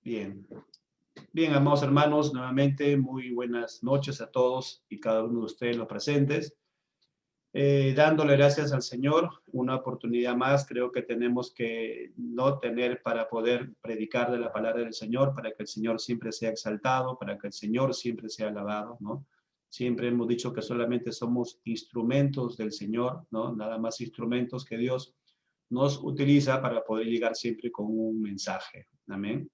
Bien. Bien, amados hermanos, nuevamente muy buenas noches a todos y cada uno de ustedes los presentes. Dándole gracias al Señor, una oportunidad más creo que tenemos que no tener para poder predicar de la palabra del Señor, para que el Señor siempre sea exaltado, para que el Señor siempre sea alabado, ¿no? Siempre hemos dicho que solamente somos instrumentos del Señor, ¿no? Nada más instrumentos que Dios nos utiliza para poder llegar siempre con un mensaje. Amén.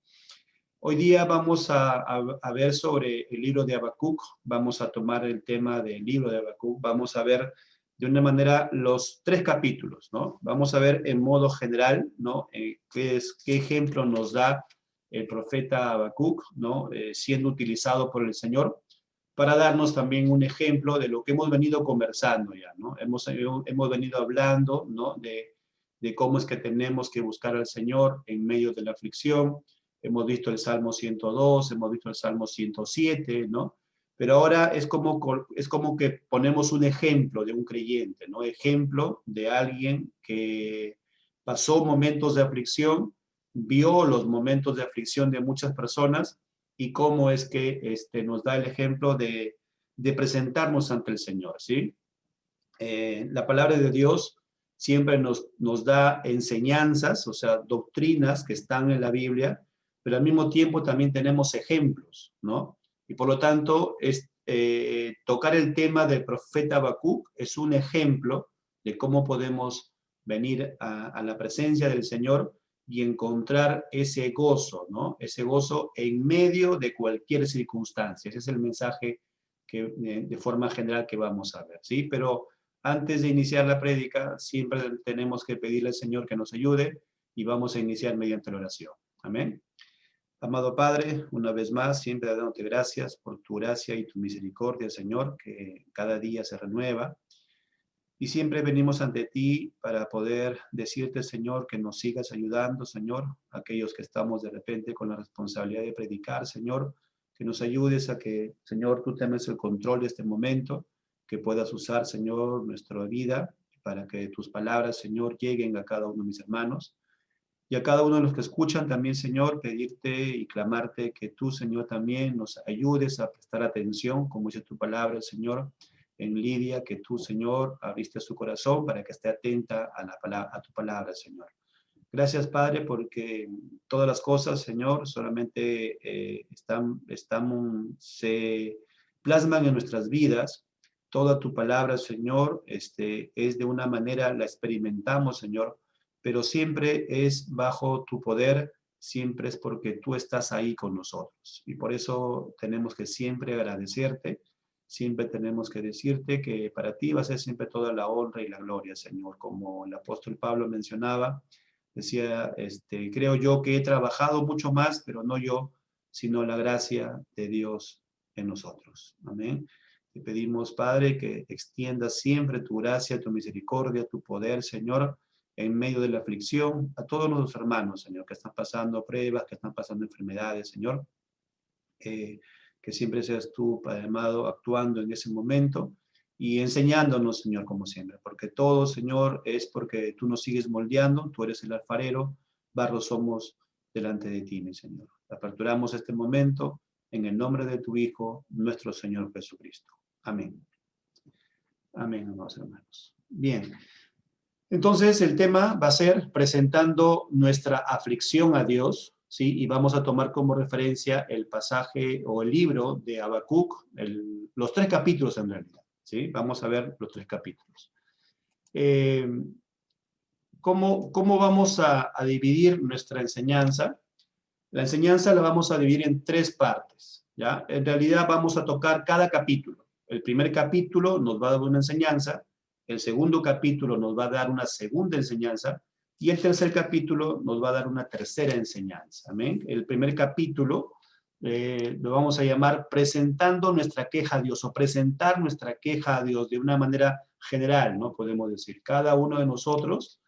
Hoy día vamos a ver sobre el libro de Habacuc, vamos a tomar el tema del libro de Habacuc, vamos a ver de una manera los 3 capítulos, ¿no? Vamos a ver en modo general, ¿no? Qué ejemplo nos da el profeta Habacuc, ¿no? Siendo utilizado por el Señor, para darnos también un ejemplo de lo que hemos venido conversando ya, ¿no? Hemos venido hablando, ¿no? De cómo es que tenemos que buscar al Señor en medio de la aflicción. Hemos visto el Salmo 102, hemos visto el Salmo 107, ¿no? Pero ahora es como que ponemos un ejemplo de un creyente, ¿no? Ejemplo de alguien que pasó momentos de aflicción, vio los momentos de aflicción de muchas personas y cómo es que nos da el ejemplo de presentarnos ante el Señor, ¿sí? La palabra de Dios siempre nos da enseñanzas, o sea, doctrinas que están en la Biblia, pero al mismo tiempo también tenemos ejemplos, ¿no? Y por lo tanto, tocar el tema del profeta Habacuc es un ejemplo de cómo podemos venir a la presencia del Señor y encontrar ese gozo, ¿no? Ese gozo en medio de cualquier circunstancia. Ese es el mensaje que, de forma general que vamos a ver, ¿sí? Pero antes de iniciar la prédica, siempre tenemos que pedirle al Señor que nos ayude y vamos a iniciar mediante la oración. Amén. Amado Padre, una vez más, siempre dándote gracias por tu gracia y tu misericordia, Señor, que cada día se renueva. Y siempre venimos ante ti para poder decirte, Señor, que nos sigas ayudando, Señor, aquellos que estamos de repente con la responsabilidad de predicar, Señor, que nos ayudes a que, Señor, tú tomes el control de este momento, que puedas usar, Señor, nuestra vida para que tus palabras, Señor, lleguen a cada uno de mis hermanos. Y a cada uno de los que escuchan también, Señor, pedirte y clamarte que tú, Señor, también nos ayudes a prestar atención, como dice tu palabra, Señor, en Lidia, que tú, Señor, abriste su corazón para que esté atenta a, a tu palabra, Señor. Gracias, Padre, porque todas las cosas, Señor, solamente se plasman en nuestras vidas. Toda tu palabra, Señor, es de una manera, la experimentamos, Señor, pero siempre es bajo tu poder, siempre es porque tú estás ahí con nosotros. Y por eso tenemos que siempre agradecerte, siempre tenemos que decirte que para ti va a ser siempre toda la honra y la gloria, Señor, como el apóstol Pablo mencionaba. Decía, creo yo que he trabajado mucho más, pero no yo, sino la gracia de Dios en nosotros. Amén. Te pedimos, Padre, que extiendas siempre tu gracia, tu misericordia, tu poder, Señor, en medio de la aflicción, a todos nuestros hermanos, Señor, que están pasando pruebas, que están pasando enfermedades, Señor. Que siempre seas tú, Padre amado, actuando en ese momento y enseñándonos, Señor, como siempre, porque todo, Señor, es porque tú nos sigues moldeando, tú eres el alfarero, barro somos delante de ti, mi Señor. Aperturamos este momento en el nombre de tu Hijo, nuestro Señor Jesucristo. Amén. Amén, amados hermanos. Bien. Entonces, el tema va a ser presentando nuestra aflicción a Dios, ¿sí? Y vamos a tomar como referencia el pasaje o el libro de Habacuc, los 3 capítulos en realidad, ¿sí? Vamos a ver los 3 capítulos. ¿Cómo vamos a dividir nuestra enseñanza? La enseñanza la vamos a dividir en 3 partes, ¿ya? En realidad vamos a tocar cada capítulo. El primer capítulo nos va a dar una enseñanza, el segundo capítulo nos va a dar una segunda enseñanza y el tercer capítulo nos va a dar una tercera enseñanza. ¿Amén? El primer capítulo lo vamos a llamar presentando nuestra queja a Dios o presentar nuestra queja a Dios de una manera general, ¿no? Podemos decir, cada uno de nosotros,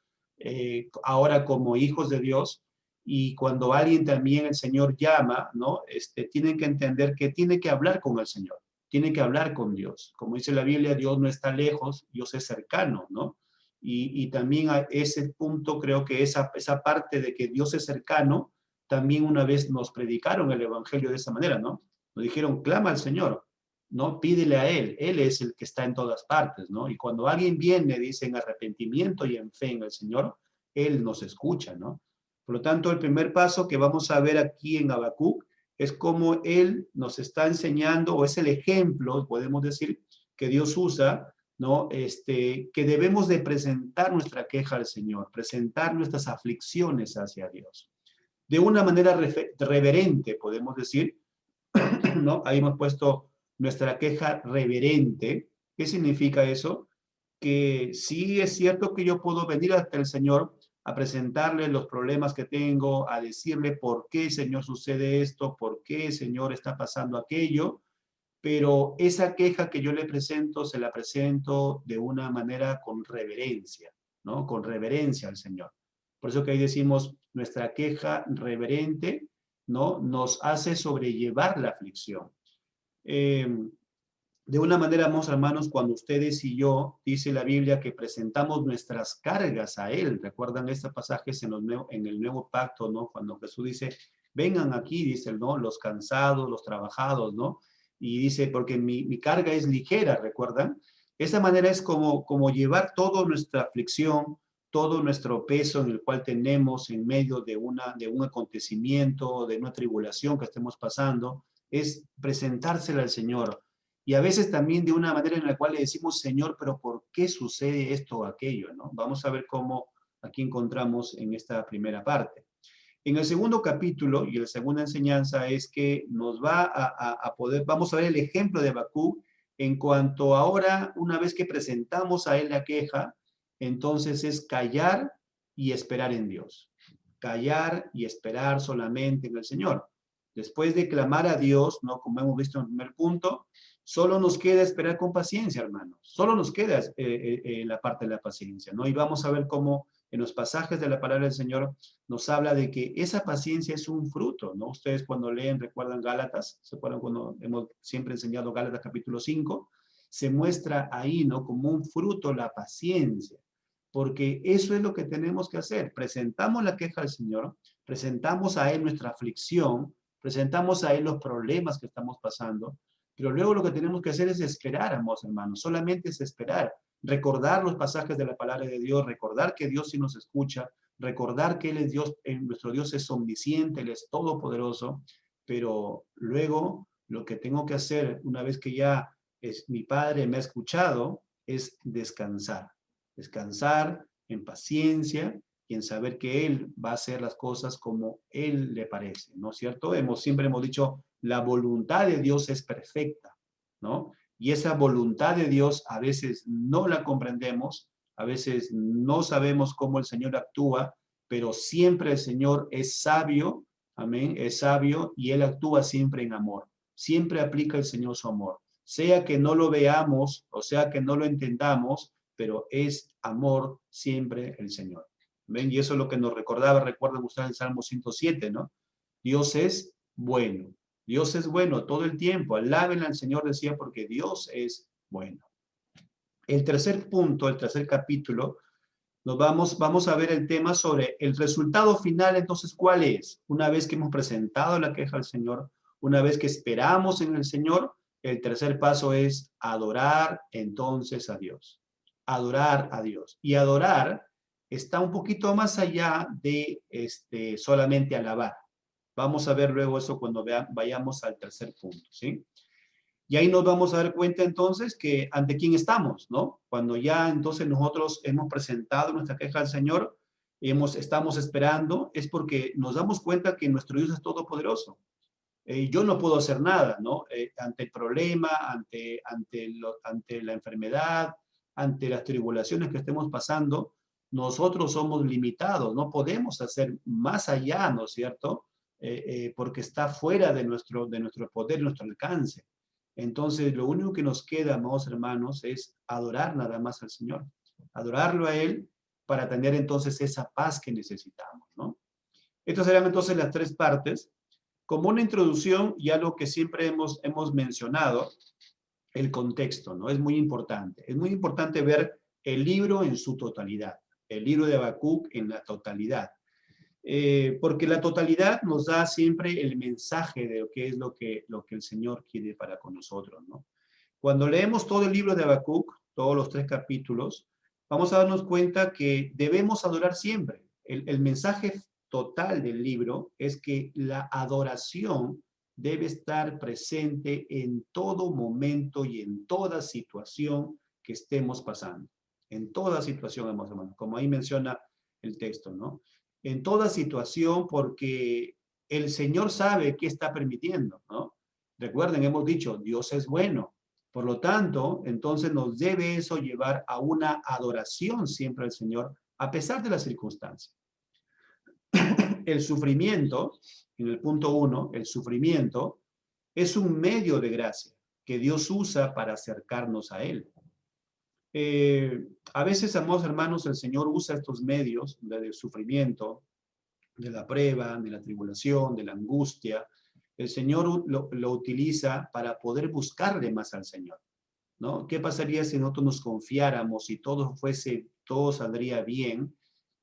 ahora como hijos de Dios, y cuando alguien también el Señor llama, ¿no? Tienen que entender que tiene que hablar con el Señor, tiene que hablar con Dios. Como dice la Biblia, Dios no está lejos, Dios es cercano, ¿no? Y también a ese punto creo que esa parte de que Dios es cercano también una vez nos predicaron el evangelio de esa manera, ¿no? Nos dijeron, clama al Señor, ¿no? Pídele a Él es el que está en todas partes, ¿no? Y cuando alguien viene, dice en arrepentimiento y en fe en el Señor, Él nos escucha, ¿no? Por lo tanto, el primer paso que vamos a ver aquí en Habacuc es cómo Él nos está enseñando, o es el ejemplo, podemos decir, que Dios usa, ¿no? Que debemos de presentar nuestra queja al Señor, presentar nuestras aflicciones hacia Dios. De una manera reverente, podemos decir, ¿no? Ahí hemos puesto nuestra queja reverente. ¿Qué significa eso? Que sí es cierto que yo puedo venir hasta el Señor a presentarle los problemas que tengo, a decirle por qué, Señor, sucede esto, por qué, Señor, está pasando aquello, pero esa queja que yo le presento, se la presento de una manera con reverencia, ¿no? Con reverencia al Señor. Por eso que ahí decimos, nuestra queja reverente, ¿no? Nos hace sobrellevar la aflicción. Eh, de una manera, amados hermanos, cuando ustedes y yo, dice la Biblia, que presentamos nuestras cargas a Él. ¿Recuerdan estos pasajes en el Nuevo Pacto, ¿no? Cuando Jesús dice, vengan aquí, dice, ¿no? Los cansados, los trabajados, ¿no? Y dice, porque mi carga es ligera, ¿recuerdan? Esa manera es como llevar toda nuestra aflicción, todo nuestro peso en el cual tenemos en medio de un acontecimiento, de una tribulación que estemos pasando, es presentársela al Señor. Y a veces también de una manera en la cual le decimos, Señor, pero ¿por qué sucede esto o aquello? ¿No? Vamos a ver cómo aquí encontramos en esta primera parte. En el segundo capítulo y la segunda enseñanza es que nos va a poder, vamos a ver el ejemplo de Habacuc en cuanto ahora, una vez que presentamos a él la queja, entonces es callar y esperar en Dios. Callar y esperar solamente en el Señor. Después de clamar a Dios, ¿no? Como hemos visto en el primer punto, solo nos queda esperar con paciencia, hermanos. Solo nos queda la parte de la paciencia, ¿no? Y vamos a ver cómo en los pasajes de la palabra del Señor nos habla de que esa paciencia es un fruto, ¿no? Ustedes cuando leen, recuerdan Gálatas, ¿se acuerdan cuando hemos siempre enseñado Gálatas capítulo 5? Se muestra ahí, ¿no? Como un fruto la paciencia, porque eso es lo que tenemos que hacer. Presentamos la queja al Señor, presentamos a Él nuestra aflicción, presentamos a Él los problemas que estamos pasando, pero luego lo que tenemos que hacer es esperar, amados hermanos, solamente es esperar, recordar los pasajes de la palabra de Dios, recordar que Dios sí nos escucha, recordar que Él es Dios, nuestro Dios es omnisciente, Él es todopoderoso, pero luego lo que tengo que hacer una vez que ya mi Padre me ha escuchado es descansar, descansar en paciencia y en saber que Él va a hacer las cosas como Él le parece, ¿no es cierto? Siempre hemos dicho, la voluntad de Dios es perfecta, ¿no? Y esa voluntad de Dios a veces no la comprendemos, a veces no sabemos cómo el Señor actúa, pero siempre el Señor es sabio, amén, es sabio y Él actúa siempre en amor. Siempre aplica el Señor su amor. Sea que no lo veamos, o sea que no lo entendamos, pero es amor siempre el Señor. ¿Ven? Y eso es lo que nos recordaba, recuerdan ustedes el Salmo 107, ¿no? Dios es bueno. Dios es bueno todo el tiempo. Alábenle al Señor, decía, porque Dios es bueno. El tercer punto, el tercer capítulo, vamos a ver el tema sobre el resultado final. Entonces, ¿cuál es? Una vez que hemos presentado la queja al Señor, una vez que esperamos en el Señor, el tercer paso es adorar entonces a Dios. Adorar a Dios. Y adorar está un poquito más allá de solamente alabar. Vamos a ver luego eso cuando vayamos al tercer punto, ¿sí? Y ahí nos vamos a dar cuenta entonces que ante quién estamos, ¿no? Cuando ya entonces nosotros hemos presentado nuestra queja al Señor, estamos esperando, es porque nos damos cuenta que nuestro Dios es todopoderoso. Yo no puedo hacer nada, ¿no? Ante el problema, ante la enfermedad, ante las tribulaciones que estemos pasando, nosotros somos limitados, no podemos hacer más allá, ¿no es cierto? Porque está fuera de nuestro poder, nuestro alcance. Entonces, lo único que nos queda, amados hermanos, es adorar nada más al Señor, adorarlo a Él para tener entonces esa paz que necesitamos, ¿no? Estas serán entonces las tres partes. Como una introducción y algo que siempre hemos mencionado, el contexto, ¿no? Es muy importante. Es muy importante ver el libro en su totalidad, el libro de Habacuc en la totalidad. Porque la totalidad nos da siempre el mensaje de lo que el Señor quiere para con nosotros, ¿no? Cuando leemos todo el libro de Habacuc, todos los 3 capítulos, vamos a darnos cuenta que debemos adorar siempre. El mensaje total del libro es que la adoración debe estar presente en todo momento y en toda situación que estemos pasando. En toda situación, hermanos, como ahí menciona el texto, ¿no? En toda situación, porque el Señor sabe qué está permitiendo, ¿no? Recuerden, hemos dicho, Dios es bueno. Por lo tanto, entonces nos debe eso llevar a una adoración siempre al Señor, a pesar de las circunstancias. El sufrimiento, en el punto 1, el sufrimiento es un medio de gracia que Dios usa para acercarnos a Él. A veces, amados hermanos, el Señor usa estos medios del sufrimiento, de la prueba, de la tribulación, de la angustia. El Señor lo utiliza para poder buscarle más al Señor, ¿no? ¿Qué pasaría si nosotros nos confiáramos y todo saldría bien?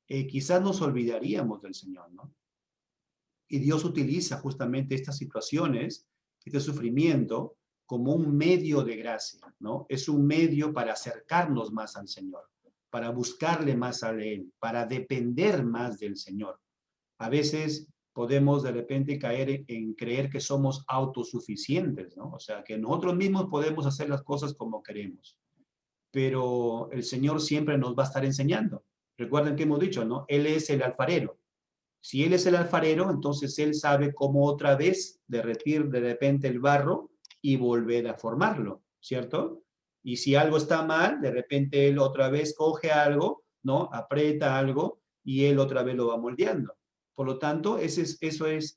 Quizás nos olvidaríamos del Señor, ¿no? Y Dios utiliza justamente estas situaciones, este sufrimiento, como un medio de gracia, ¿no? Es un medio para acercarnos más al Señor, para buscarle más a Él, para depender más del Señor. A veces podemos de repente caer en creer que somos autosuficientes, ¿no? O sea, que nosotros mismos podemos hacer las cosas como queremos, pero el Señor siempre nos va a estar enseñando. Recuerden que hemos dicho, ¿no? Él es el alfarero. Si Él es el alfarero, entonces Él sabe cómo otra vez derretir de repente el barro y volver a formarlo, ¿cierto? Y si algo está mal, de repente Él otra vez coge algo, ¿no? Aprieta algo y Él otra vez lo va moldeando. Por lo tanto,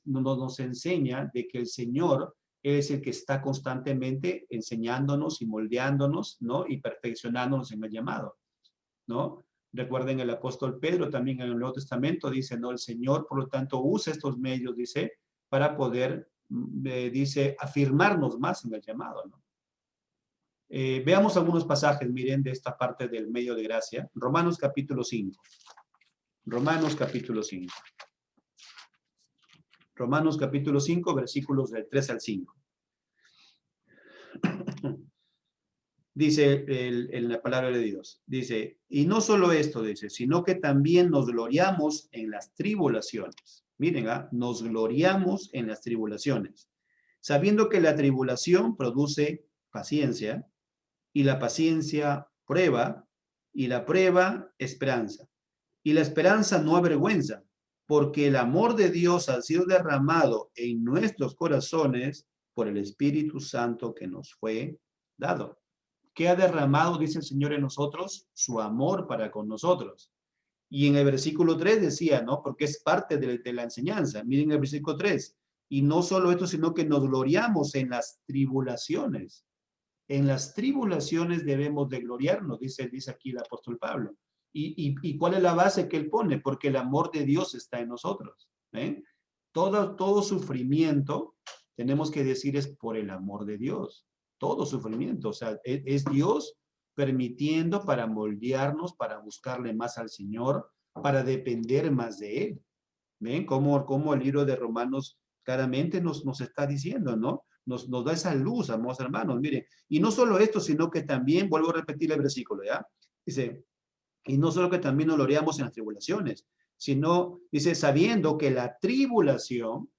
nos enseña de que el Señor Él es el que está constantemente enseñándonos y moldeándonos, ¿no? Y perfeccionándonos en el llamado, ¿no? Recuerden el apóstol Pedro también en el Nuevo Testamento dice, ¿no? El Señor, por lo tanto, usa estos medios, dice, para poder, dice, afirmarnos más en el llamado, ¿no? Veamos algunos pasajes, miren, de esta parte del medio de gracia. Romanos capítulo 5. Romanos capítulo 5. Romanos capítulo 5, versículos del 3 al 5. Dice en la palabra de Dios, dice, y no solo esto, dice, sino que también nos gloriamos en las tribulaciones. Miren, nos gloriamos en las tribulaciones, sabiendo que la tribulación produce paciencia, y la paciencia prueba, y la prueba esperanza. Y la esperanza no avergüenza, porque el amor de Dios ha sido derramado en nuestros corazones por el Espíritu Santo que nos fue dado. ¿Qué ha derramado, dice el Señor, en nosotros? Su amor para con nosotros. Y en el versículo 3 decía, ¿no? Porque es parte de la enseñanza. Miren el versículo 3. Y no solo esto, sino que nos gloriamos en las tribulaciones. En las tribulaciones debemos de gloriarnos, dice aquí el apóstol Pablo. ¿Y cuál es la base que él pone? Porque el amor de Dios está en nosotros. ¿Eh? Todo sufrimiento, tenemos que decir, es por el amor de Dios. Todo sufrimiento, o sea, es Dios permitiendo para moldearnos, para buscarle más al Señor, para depender más de Él. ¿Ven? Como el libro de Romanos claramente nos está diciendo, ¿no? Nos da esa luz, amados hermanos, miren. Y no solo esto, sino que también, vuelvo a repetir el versículo, ¿ya? Dice, y no solo que también nos gloriamos en las tribulaciones, sino, dice, sabiendo que la tribulación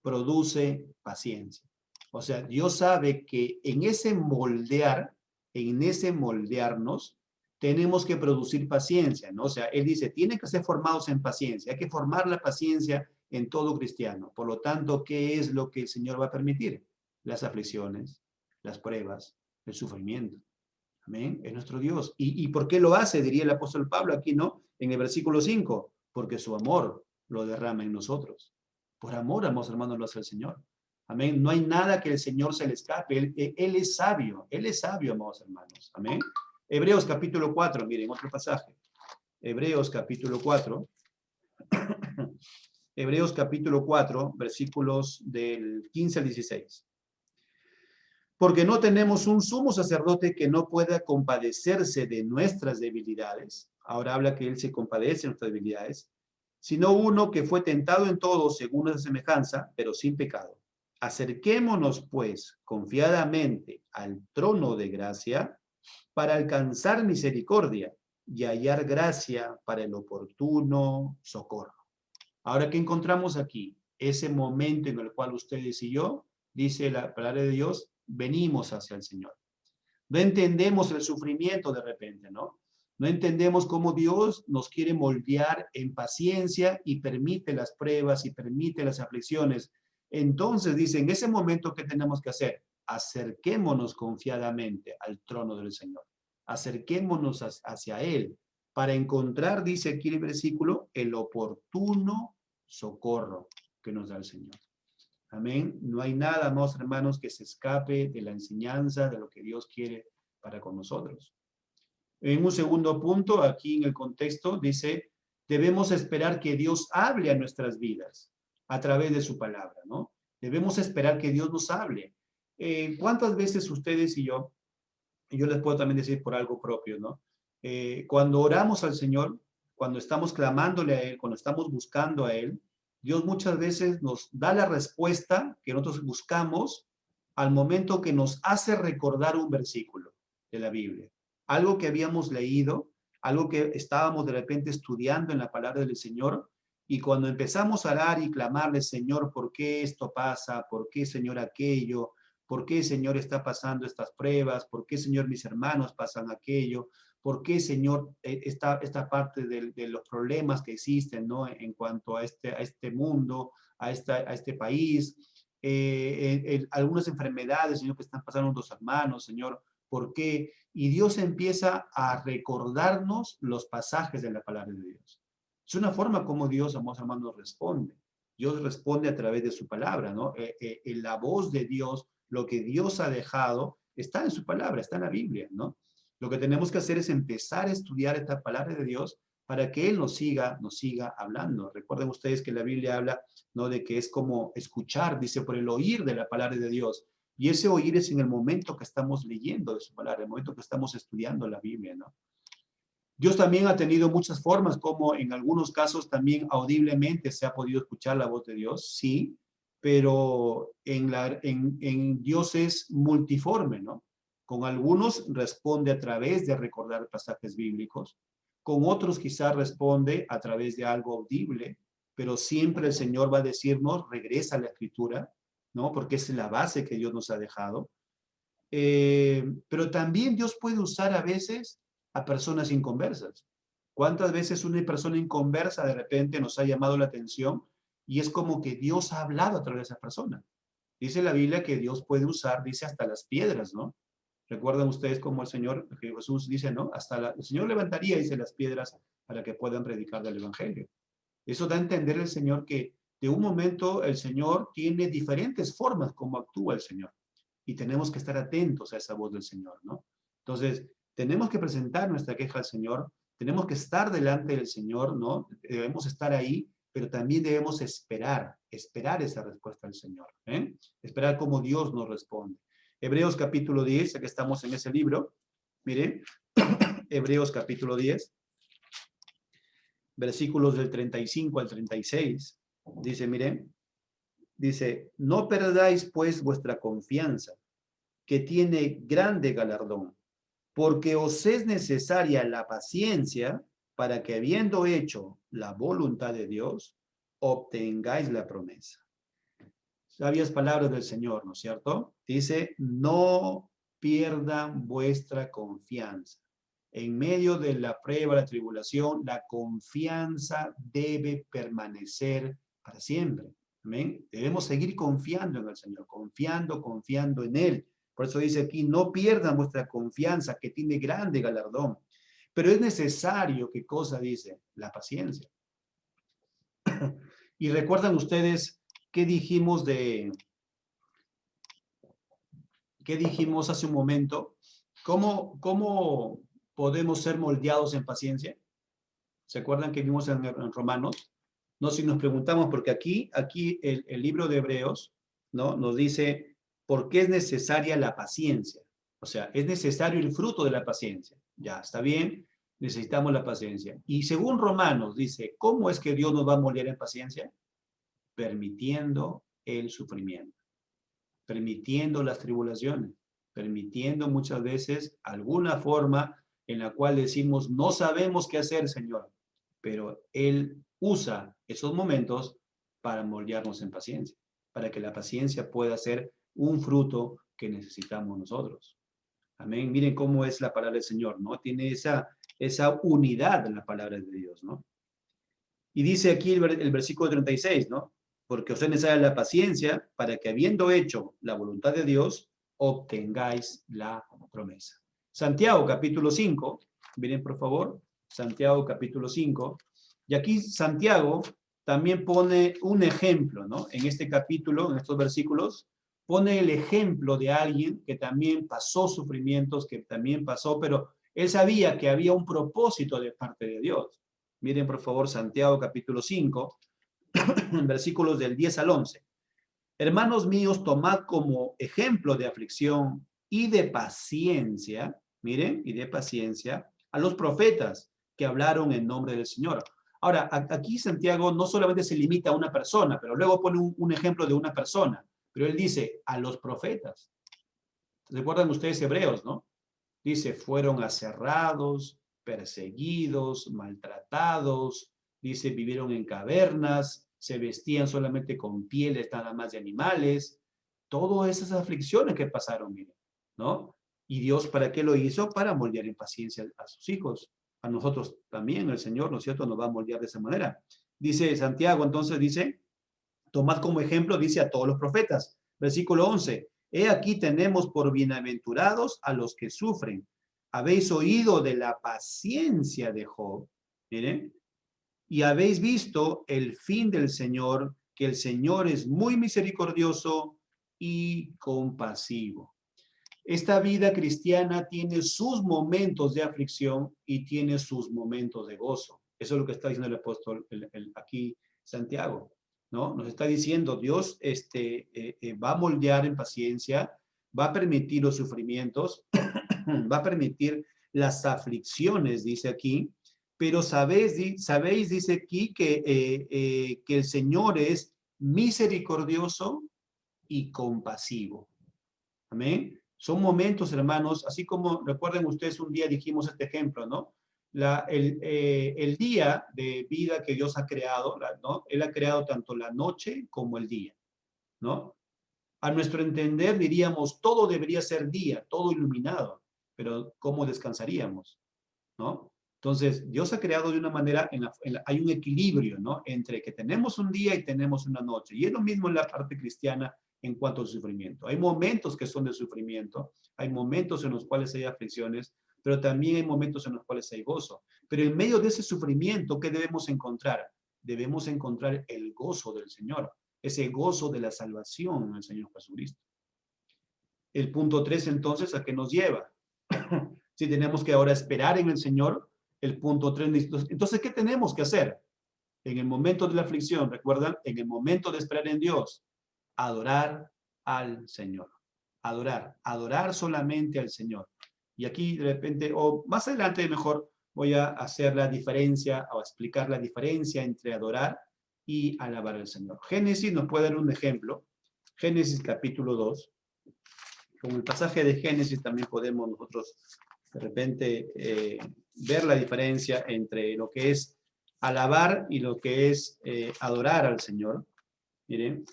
produce paciencia. O sea, Dios sabe que en ese moldearnos, tenemos que producir paciencia, ¿no? O sea, Él dice, tienen que ser formados en paciencia, hay que formar la paciencia en todo cristiano. Por lo tanto, ¿qué es lo que el Señor va a permitir? Las aflicciones, las pruebas, el sufrimiento. Amén. Es nuestro Dios. ¿Y por qué lo hace? Diría el apóstol Pablo aquí, ¿no? En el versículo 5, porque su amor lo derrama en nosotros. Por amor, amados hermanos, lo hace el Señor. Amén. No hay nada que el Señor se le escape. Él es sabio. Él es sabio, amados hermanos. Amén. Hebreos capítulo 4, miren, otro pasaje. Hebreos capítulo 4. Hebreos capítulo 4, versículos del 15 al 16. Porque no tenemos un sumo sacerdote que no pueda compadecerse de nuestras debilidades. Ahora habla que Él se compadece de nuestras debilidades, sino uno que fue tentado en todo según esa semejanza, pero sin pecado. Acerquémonos, pues, confiadamente al trono de gracia para alcanzar misericordia y hallar gracia para el oportuno socorro. Ahora, ¿qué encontramos aquí? Ese momento en el cual ustedes y yo, dice la palabra de Dios, venimos hacia el Señor. No entendemos el sufrimiento de repente, ¿no? No entendemos cómo Dios nos quiere moldear en paciencia y permite las pruebas y permite las aflicciones. Entonces dice, en ese momento, ¿qué tenemos que hacer? Acerquémonos confiadamente al trono del Señor. Acerquémonos hacia Él para encontrar, dice aquí el versículo, el oportuno socorro que nos da el Señor. Amén. No hay nada, amados hermanos, que se escape de la enseñanza de lo que Dios quiere para con nosotros. En un segundo punto, aquí en el contexto, dice, debemos esperar que Dios hable a nuestras vidas a través de su palabra, ¿no? Debemos esperar que Dios nos hable. ¿Cuántas veces ustedes y yo les puedo también decir por algo propio, ¿no? Cuando oramos al Señor, cuando estamos clamándole a Él, cuando estamos buscando a Él, Dios muchas veces nos da la respuesta que nosotros buscamos al momento que nos hace recordar un versículo de la Biblia. Algo que habíamos leído, algo que estábamos de repente estudiando en la palabra del Señor, y cuando empezamos a orar y clamarle, Señor, ¿por qué esto pasa? ¿Por qué, Señor, aquello? ¿Por qué, Señor, está pasando estas pruebas? ¿Por qué, Señor, mis hermanos pasan aquello? ¿Por qué, Señor, esta parte de los problemas que existen, ¿no? En cuanto a este mundo, a este país, algunas enfermedades, Señor, que están pasando los hermanos, Señor, ¿por qué? Y Dios empieza a recordarnos los pasajes de la palabra de Dios. Es una forma como Dios, amados hermanos, responde. Dios responde a través de su palabra, ¿no? La voz de Dios, lo que Dios ha dejado, está en su palabra, está en la Biblia, ¿no? Lo que tenemos que hacer es empezar a estudiar esta palabra de Dios para que Él nos siga hablando. Recuerden ustedes que la Biblia habla, ¿no? De que es como escuchar, dice, por el oír de la palabra de Dios. Y ese oír es en el momento que estamos leyendo de su palabra, el momento que estamos estudiando la Biblia, ¿no? Dios también ha tenido muchas formas, como en algunos casos también audiblemente se ha podido escuchar la voz de Dios, sí, pero en Dios es multiforme, ¿no? Con algunos responde a través de recordar pasajes bíblicos, con otros quizás responde a través de algo audible, pero siempre el Señor va a decirnos, regresa a la Escritura, ¿no? Porque es la base que Dios nos ha dejado. Pero también Dios puede usar a veces a personas inconversas. ¿Cuántas veces una persona inconversa de repente nos ha llamado la atención y es como que Dios ha hablado a través de esa persona? Dice la Biblia que Dios puede usar, dice, hasta las piedras, ¿no? Recuerdan ustedes cómo el Señor, que Jesús dice, ¿no? El Señor levantaría, dice, las piedras para que puedan predicar del Evangelio. Eso da a entender el Señor que de un momento el Señor tiene diferentes formas como actúa el Señor y tenemos que estar atentos a esa voz del Señor, ¿no? Entonces, tenemos que presentar nuestra queja al Señor, tenemos que estar delante del Señor, ¿no? Debemos estar ahí, pero también debemos esperar esa respuesta del Señor, ¿eh? Esperar cómo Dios nos responde. Hebreos capítulo 10, ya que estamos en ese libro, miren, Hebreos capítulo 10, versículos del 35 al 36, dice, miren, dice, no perdáis pues vuestra confianza, que tiene grande galardón, porque os es necesaria la paciencia para que habiendo hecho la voluntad de Dios, obtengáis la promesa. Sabias palabras del Señor, ¿no es cierto? Dice, no pierdan vuestra confianza. En medio de la prueba, la tribulación, la confianza debe permanecer para siempre. ¿Amén? Debemos seguir confiando en el Señor, confiando en Él. Por eso dice aquí, no pierdan vuestra confianza, que tiene grande galardón. Pero es necesario, ¿qué cosa dice? La paciencia. Y recuerdan ustedes qué dijimos hace un momento. ¿Cómo podemos ser moldeados en paciencia? ¿Se acuerdan que vimos en Romanos? No, si nos preguntamos, porque aquí el libro de Hebreos, ¿no? Nos dice, ¿por qué es necesaria la paciencia? O sea, es necesario el fruto de la paciencia. Ya, está bien. Necesitamos la paciencia. Y según Romanos dice, ¿cómo es que Dios nos va a moldear en paciencia? Permitiendo el sufrimiento, permitiendo las tribulaciones, permitiendo muchas veces alguna forma en la cual decimos, no sabemos qué hacer, Señor, pero Él usa esos momentos para moldearnos en paciencia, para que la paciencia pueda ser un fruto que necesitamos nosotros. Amén. Miren cómo es la palabra del Señor, ¿no? Tiene esa unidad en la palabra de Dios, ¿no? Y dice aquí el versículo 36, ¿no? Porque os es necesaria la paciencia para que habiendo hecho la voluntad de Dios, obtengáis la promesa. Santiago capítulo 5, miren por favor, Santiago capítulo 5, y aquí Santiago también pone un ejemplo, ¿no? En este capítulo, en estos versículos, pone el ejemplo de alguien que también pasó sufrimientos, que también pasó, pero él sabía que había un propósito de parte de Dios. Miren, por favor, Santiago capítulo 5, versículos del 10 al 11. Hermanos míos, tomad como ejemplo de aflicción y de paciencia, miren, y de paciencia, a los profetas que hablaron en nombre del Señor. Ahora, aquí Santiago no solamente se limita a una persona, pero luego pone un ejemplo de una persona, pero él dice a los profetas. ¿Recuerdan ustedes Hebreos, no? Dice, fueron aserrados, perseguidos, maltratados, dice, vivieron en cavernas, se vestían solamente con pieles nada más de animales, todas esas aflicciones que pasaron, miren, ¿no? Y Dios, ¿para qué lo hizo? Para moldear en paciencia a sus hijos. A nosotros también, el Señor, ¿no es cierto?, nos va a moldear de esa manera. Dice Santiago, entonces dice, tomad como ejemplo, dice a todos los profetas. Versículo 11. He aquí tenemos por bienaventurados a los que sufren. Habéis oído de la paciencia de Job, miren, y habéis visto el fin del Señor, que el Señor es muy misericordioso y compasivo. Esta vida cristiana tiene sus momentos de aflicción y tiene sus momentos de gozo. Eso es lo que está diciendo el apóstol aquí Santiago, ¿no? Nos está diciendo, Dios va a moldear en paciencia, va a permitir los sufrimientos, va a permitir las aflicciones, dice aquí, pero sabéis dice aquí, que el Señor es misericordioso y compasivo. Amén. Son momentos, hermanos, así como recuerden ustedes, un día dijimos este ejemplo, ¿no? El día de vida que Dios ha creado, ¿no? Él ha creado tanto la noche como el día, ¿no? A nuestro entender diríamos, todo debería ser día, todo iluminado, pero ¿cómo descansaríamos? ¿No? Entonces, Dios ha creado de una manera, hay un equilibrio, ¿no? Entre que tenemos un día y tenemos una noche. Y es lo mismo en la parte cristiana en cuanto al sufrimiento. Hay momentos que son de sufrimiento, hay momentos en los cuales hay aflicciones, pero también hay momentos en los cuales hay gozo. Pero en medio de ese sufrimiento, ¿qué debemos encontrar? Debemos encontrar el gozo del Señor, ese gozo de la salvación en el Señor Jesucristo. El punto 3, entonces, ¿a qué nos lleva? Si tenemos que ahora esperar en el Señor, el punto 3, entonces, ¿qué tenemos que hacer? En el momento de la aflicción, ¿recuerdan? En el momento de esperar en Dios, adorar al Señor. Adorar solamente al Señor. Y aquí de repente, o más adelante mejor, voy a hacer la diferencia o explicar la diferencia entre adorar y alabar al Señor. Génesis nos puede dar un ejemplo. Génesis capítulo 2. Con el pasaje de Génesis también podemos nosotros de repente ver la diferencia entre lo que es alabar y lo que es adorar al Señor. Miren,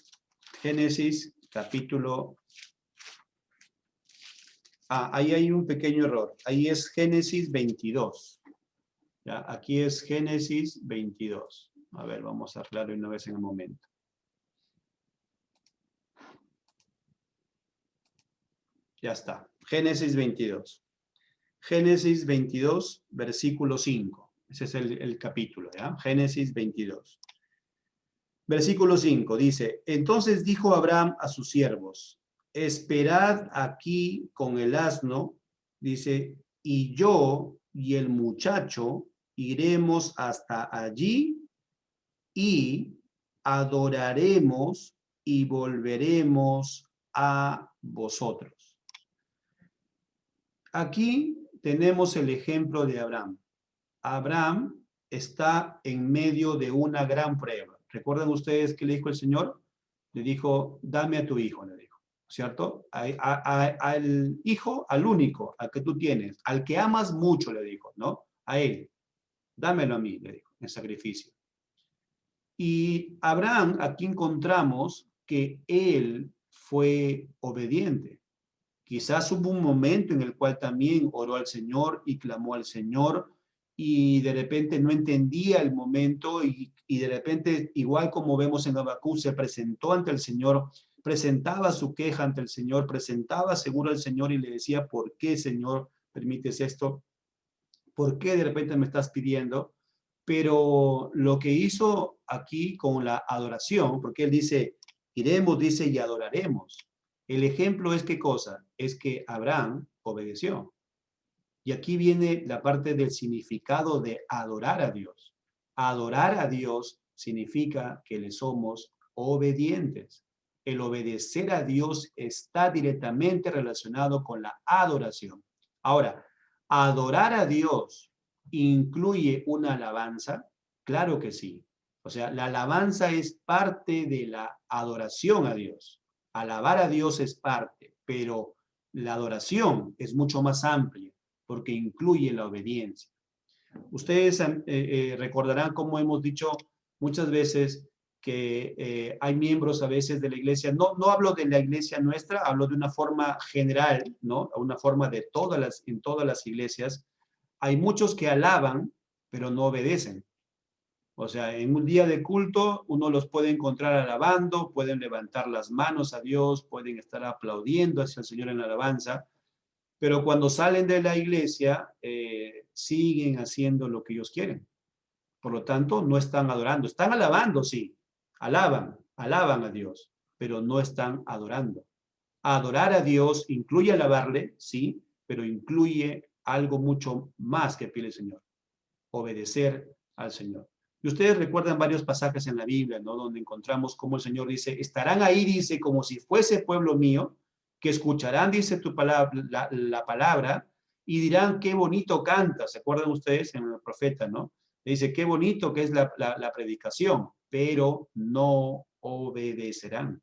Génesis capítulo... ahí hay un pequeño error. Ahí es Génesis 22. ¿Ya? Aquí es Génesis 22. A ver, vamos a aclarar una vez en un momento. Ya está. Génesis 22. Génesis 22, versículo 5. Ese es el capítulo, ¿ya? Génesis 22. Versículo 5 dice, entonces dijo Abraham a sus siervos, esperad aquí con el asno, dice, y yo y el muchacho iremos hasta allí y adoraremos y volveremos a vosotros. Aquí tenemos el ejemplo de Abraham. Abraham está en medio de una gran prueba. ¿Recuerdan ustedes qué le dijo el Señor? Le dijo, dame a tu hijo, le dijo, ¿cierto? Al hijo, al único, al que tú tienes, al que amas mucho, le dijo, ¿no? A él, dámelo a mí, le dijo, en sacrificio. Y Abraham, aquí encontramos que él fue obediente. Quizás hubo un momento en el cual también oró al Señor y clamó al Señor y de repente no entendía el momento y de repente, igual como vemos en Habacuc, se presentó ante el Señor, presentaba su queja ante el Señor, presentaba seguro al Señor y le decía, ¿por qué, Señor, permites esto? ¿Por qué de repente me estás pidiendo? Pero lo que hizo aquí con la adoración, porque él dice, iremos, dice, y adoraremos. El ejemplo es qué cosa, es que Abraham obedeció. Y aquí viene la parte del significado de adorar a Dios. Adorar a Dios significa que le somos obedientes. El obedecer a Dios está directamente relacionado con la adoración. Ahora, adorar a Dios incluye una alabanza, claro que sí. O sea, la alabanza es parte de la adoración a Dios. Alabar a Dios es parte, pero la adoración es mucho más amplia porque incluye la obediencia. Ustedes recordarán cómo hemos dicho muchas veces que hay miembros a veces de la iglesia, no hablo de la iglesia nuestra, hablo de una forma general, ¿no? Una forma de en todas las iglesias. Hay muchos que alaban, pero no obedecen. O sea, en un día de culto uno los puede encontrar alabando, pueden levantar las manos a Dios, pueden estar aplaudiendo hacia el Señor en la alabanza, pero cuando salen de la iglesia siguen haciendo lo que ellos quieren. Por lo tanto, no están adorando. Están alabando, sí. Alaban a Dios, pero no están adorando. Adorar a Dios incluye alabarle, sí, pero incluye algo mucho más que pide el Señor. Obedecer al Señor. Y ustedes recuerdan varios pasajes en la Biblia, ¿no? Donde encontramos cómo el Señor dice, estarán ahí, dice, como si fuese pueblo mío, que escucharán, dice tu palabra, la palabra, y dirán, qué bonito canta. ¿Se acuerdan ustedes en el profeta, no? Le dice, qué bonito que es la predicación, pero no obedecerán.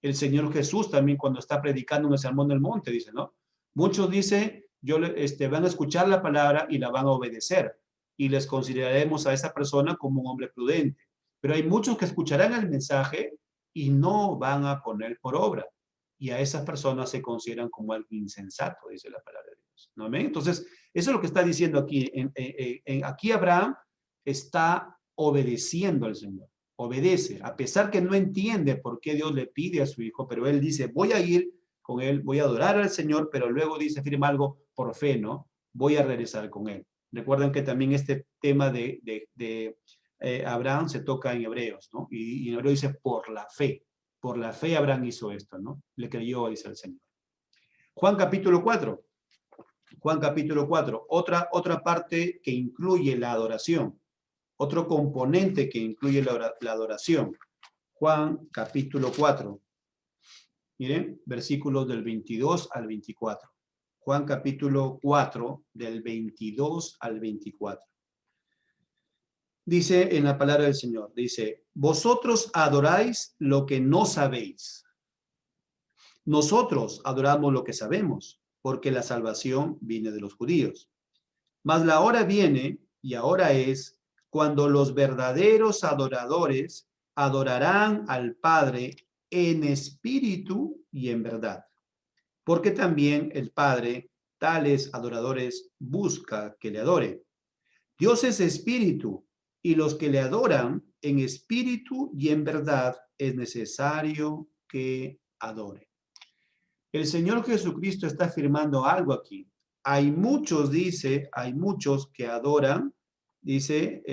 El Señor Jesús también cuando está predicando en el Sermón del Monte, dice, ¿no? Muchos dicen, van a escuchar la palabra y la van a obedecer, y les consideraremos a esa persona como un hombre prudente. Pero hay muchos que escucharán el mensaje y no van a poner por obra. Y a esas personas se consideran como algo insensato, dice la palabra de Dios. ¿No ven? Entonces, eso es lo que está diciendo aquí. Aquí Abraham está obedeciendo al Señor. Obedece, a pesar que no entiende por qué Dios le pide a su hijo, pero él dice, voy a ir con él, voy a adorar al Señor, pero luego dice, firma algo por fe, ¿no? Voy a regresar con él. Recuerden que también este tema de Abraham se toca en Hebreos, ¿no? Y en Hebreo dice, por la fe Abraham hizo esto, ¿no? Le creyó, dice el Señor. Juan capítulo 4. Juan capítulo 4, otra parte que incluye la adoración, otro componente que incluye la adoración. Juan capítulo 4. Miren, versículos del 22 al 24. Juan capítulo 4, del 22 al 24. Dice en la palabra del Señor, dice, vosotros adoráis lo que no sabéis. Nosotros adoramos lo que sabemos, porque la salvación viene de los judíos. Mas la hora viene, y ahora es, cuando los verdaderos adoradores adorarán al Padre en espíritu y en verdad. Porque también el Padre, tales adoradores, busca que le adoren. Dios es espíritu, y los que le adoran en espíritu y en verdad es necesario que adoren. El Señor Jesucristo está afirmando algo aquí. Hay muchos, dice, hay muchos que adoran, dice,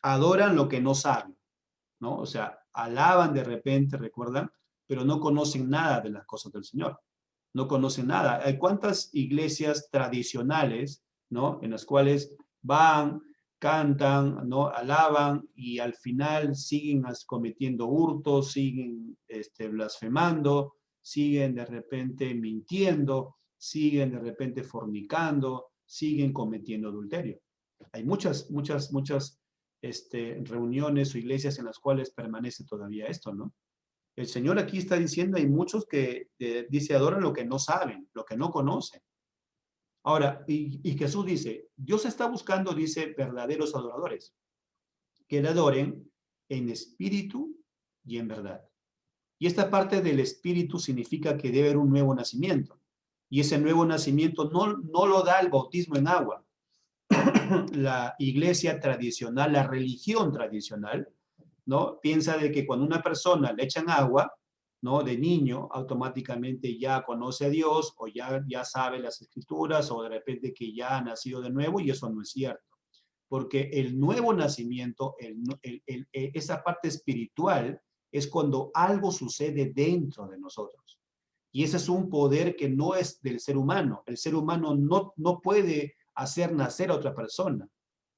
adoran lo que no saben, ¿no? O sea, alaban de repente, recuerdan, pero no conocen nada de las cosas del Señor. No conocen nada. Hay cuántas iglesias tradicionales, ¿no? En las cuales van, cantan, ¿no? Alaban y al final siguen cometiendo hurtos, siguen blasfemando, siguen de repente mintiendo, siguen de repente fornicando, siguen cometiendo adulterio. Hay muchas reuniones o iglesias en las cuales permanece todavía esto, ¿no? El Señor aquí está diciendo, hay muchos que dice, adoran lo que no saben, lo que no conocen. Ahora, y Jesús dice, Dios está buscando, dice, verdaderos adoradores, que le adoren en espíritu y en verdad. Y esta parte del espíritu significa que debe haber un nuevo nacimiento. Y ese nuevo nacimiento no lo da el bautismo en agua. La iglesia tradicional, la religión tradicional, ¿no? Piensa de que cuando una persona le echan agua, ¿no? De niño, automáticamente ya conoce a Dios o ya sabe las escrituras o de repente que ya ha nacido de nuevo, y eso no es cierto. Porque el nuevo nacimiento, esa parte espiritual, es cuando algo sucede dentro de nosotros. Y ese es un poder que no es del ser humano. El ser humano no puede hacer nacer a otra persona.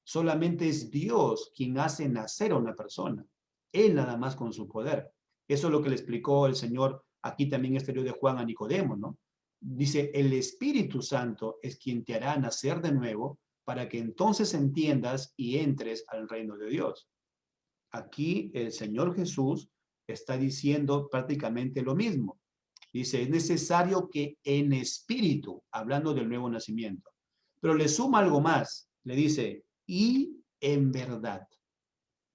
Solamente es Dios quien hace nacer a una persona. Él nada más con su poder. Eso es lo que le explicó el Señor aquí también en este libro de Juan a Nicodemo, ¿no? Dice, el Espíritu Santo es quien te hará nacer de nuevo para que entonces entiendas y entres al reino de Dios. Aquí el Señor Jesús está diciendo prácticamente lo mismo. Dice, es necesario que en espíritu, hablando del nuevo nacimiento, pero le suma algo más, le dice, y en verdad.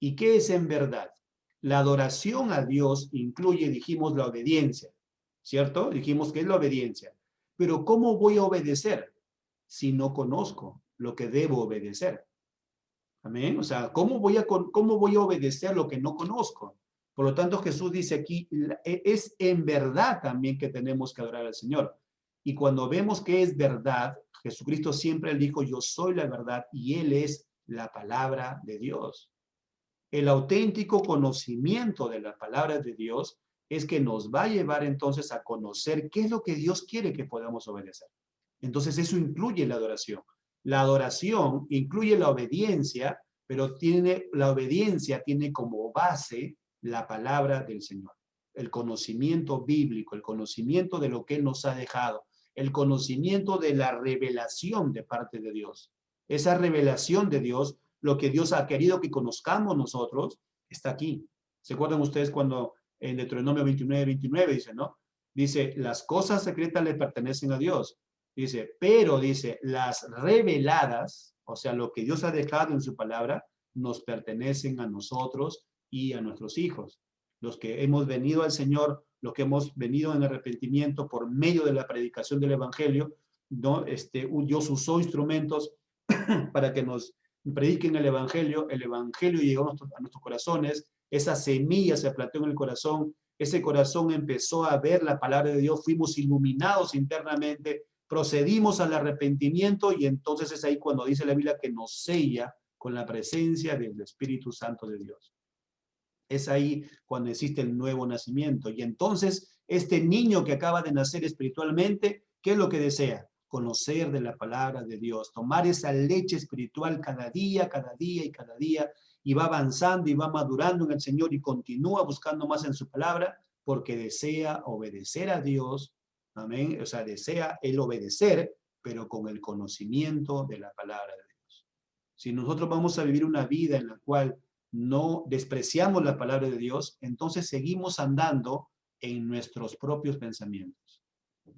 ¿Y qué es en verdad? La adoración a Dios incluye, dijimos, la obediencia, ¿cierto? Dijimos que es la obediencia. Pero ¿cómo voy a obedecer si no conozco lo que debo obedecer? Amén. O sea, cómo voy a obedecer lo que no conozco? Por lo tanto, Jesús dice aquí, es en verdad también que tenemos que adorar al Señor. Y cuando vemos que es verdad, Jesucristo siempre dijo, yo soy la verdad y Él es la palabra de Dios. El auténtico conocimiento de la palabra de Dios es que nos va a llevar entonces a conocer qué es lo que Dios quiere que podamos obedecer. Entonces eso incluye la adoración. La adoración incluye la obediencia, pero la obediencia tiene como base la palabra del Señor. El conocimiento bíblico, el conocimiento de lo que Él nos ha dejado, el conocimiento de la revelación de parte de Dios. Esa revelación de Dios, lo que Dios ha querido que conozcamos nosotros, está aquí. ¿Se acuerdan ustedes cuando en Deuteronomio 29 dice, ¿no? Dice, las cosas secretas le pertenecen a Dios. Dice, pero dice, las reveladas, o sea, lo que Dios ha dejado en su palabra, nos pertenecen a nosotros y a nuestros hijos. Los que hemos venido al Señor, los que hemos venido en arrepentimiento por medio de la predicación del Evangelio, ¿no? Dios usó instrumentos para que nos prediquen el Evangelio llegó a nuestros corazones, esa semilla se plantó en el corazón, ese corazón empezó a ver la palabra de Dios, fuimos iluminados internamente, procedimos al arrepentimiento y entonces es ahí cuando dice la Biblia que nos sella con la presencia del Espíritu Santo de Dios. Es ahí cuando existe el nuevo nacimiento. Y entonces este niño que acaba de nacer espiritualmente, ¿qué es lo que desea? Conocer de la palabra de Dios, tomar esa leche espiritual cada día y cada día, y va avanzando y va madurando en el Señor y continúa buscando más en su palabra porque desea obedecer a Dios. Amén. O sea, desea el obedecer, pero con el conocimiento de la palabra de Dios. Si nosotros vamos a vivir una vida en la cual no despreciamos la palabra de Dios, entonces seguimos andando en nuestros propios pensamientos.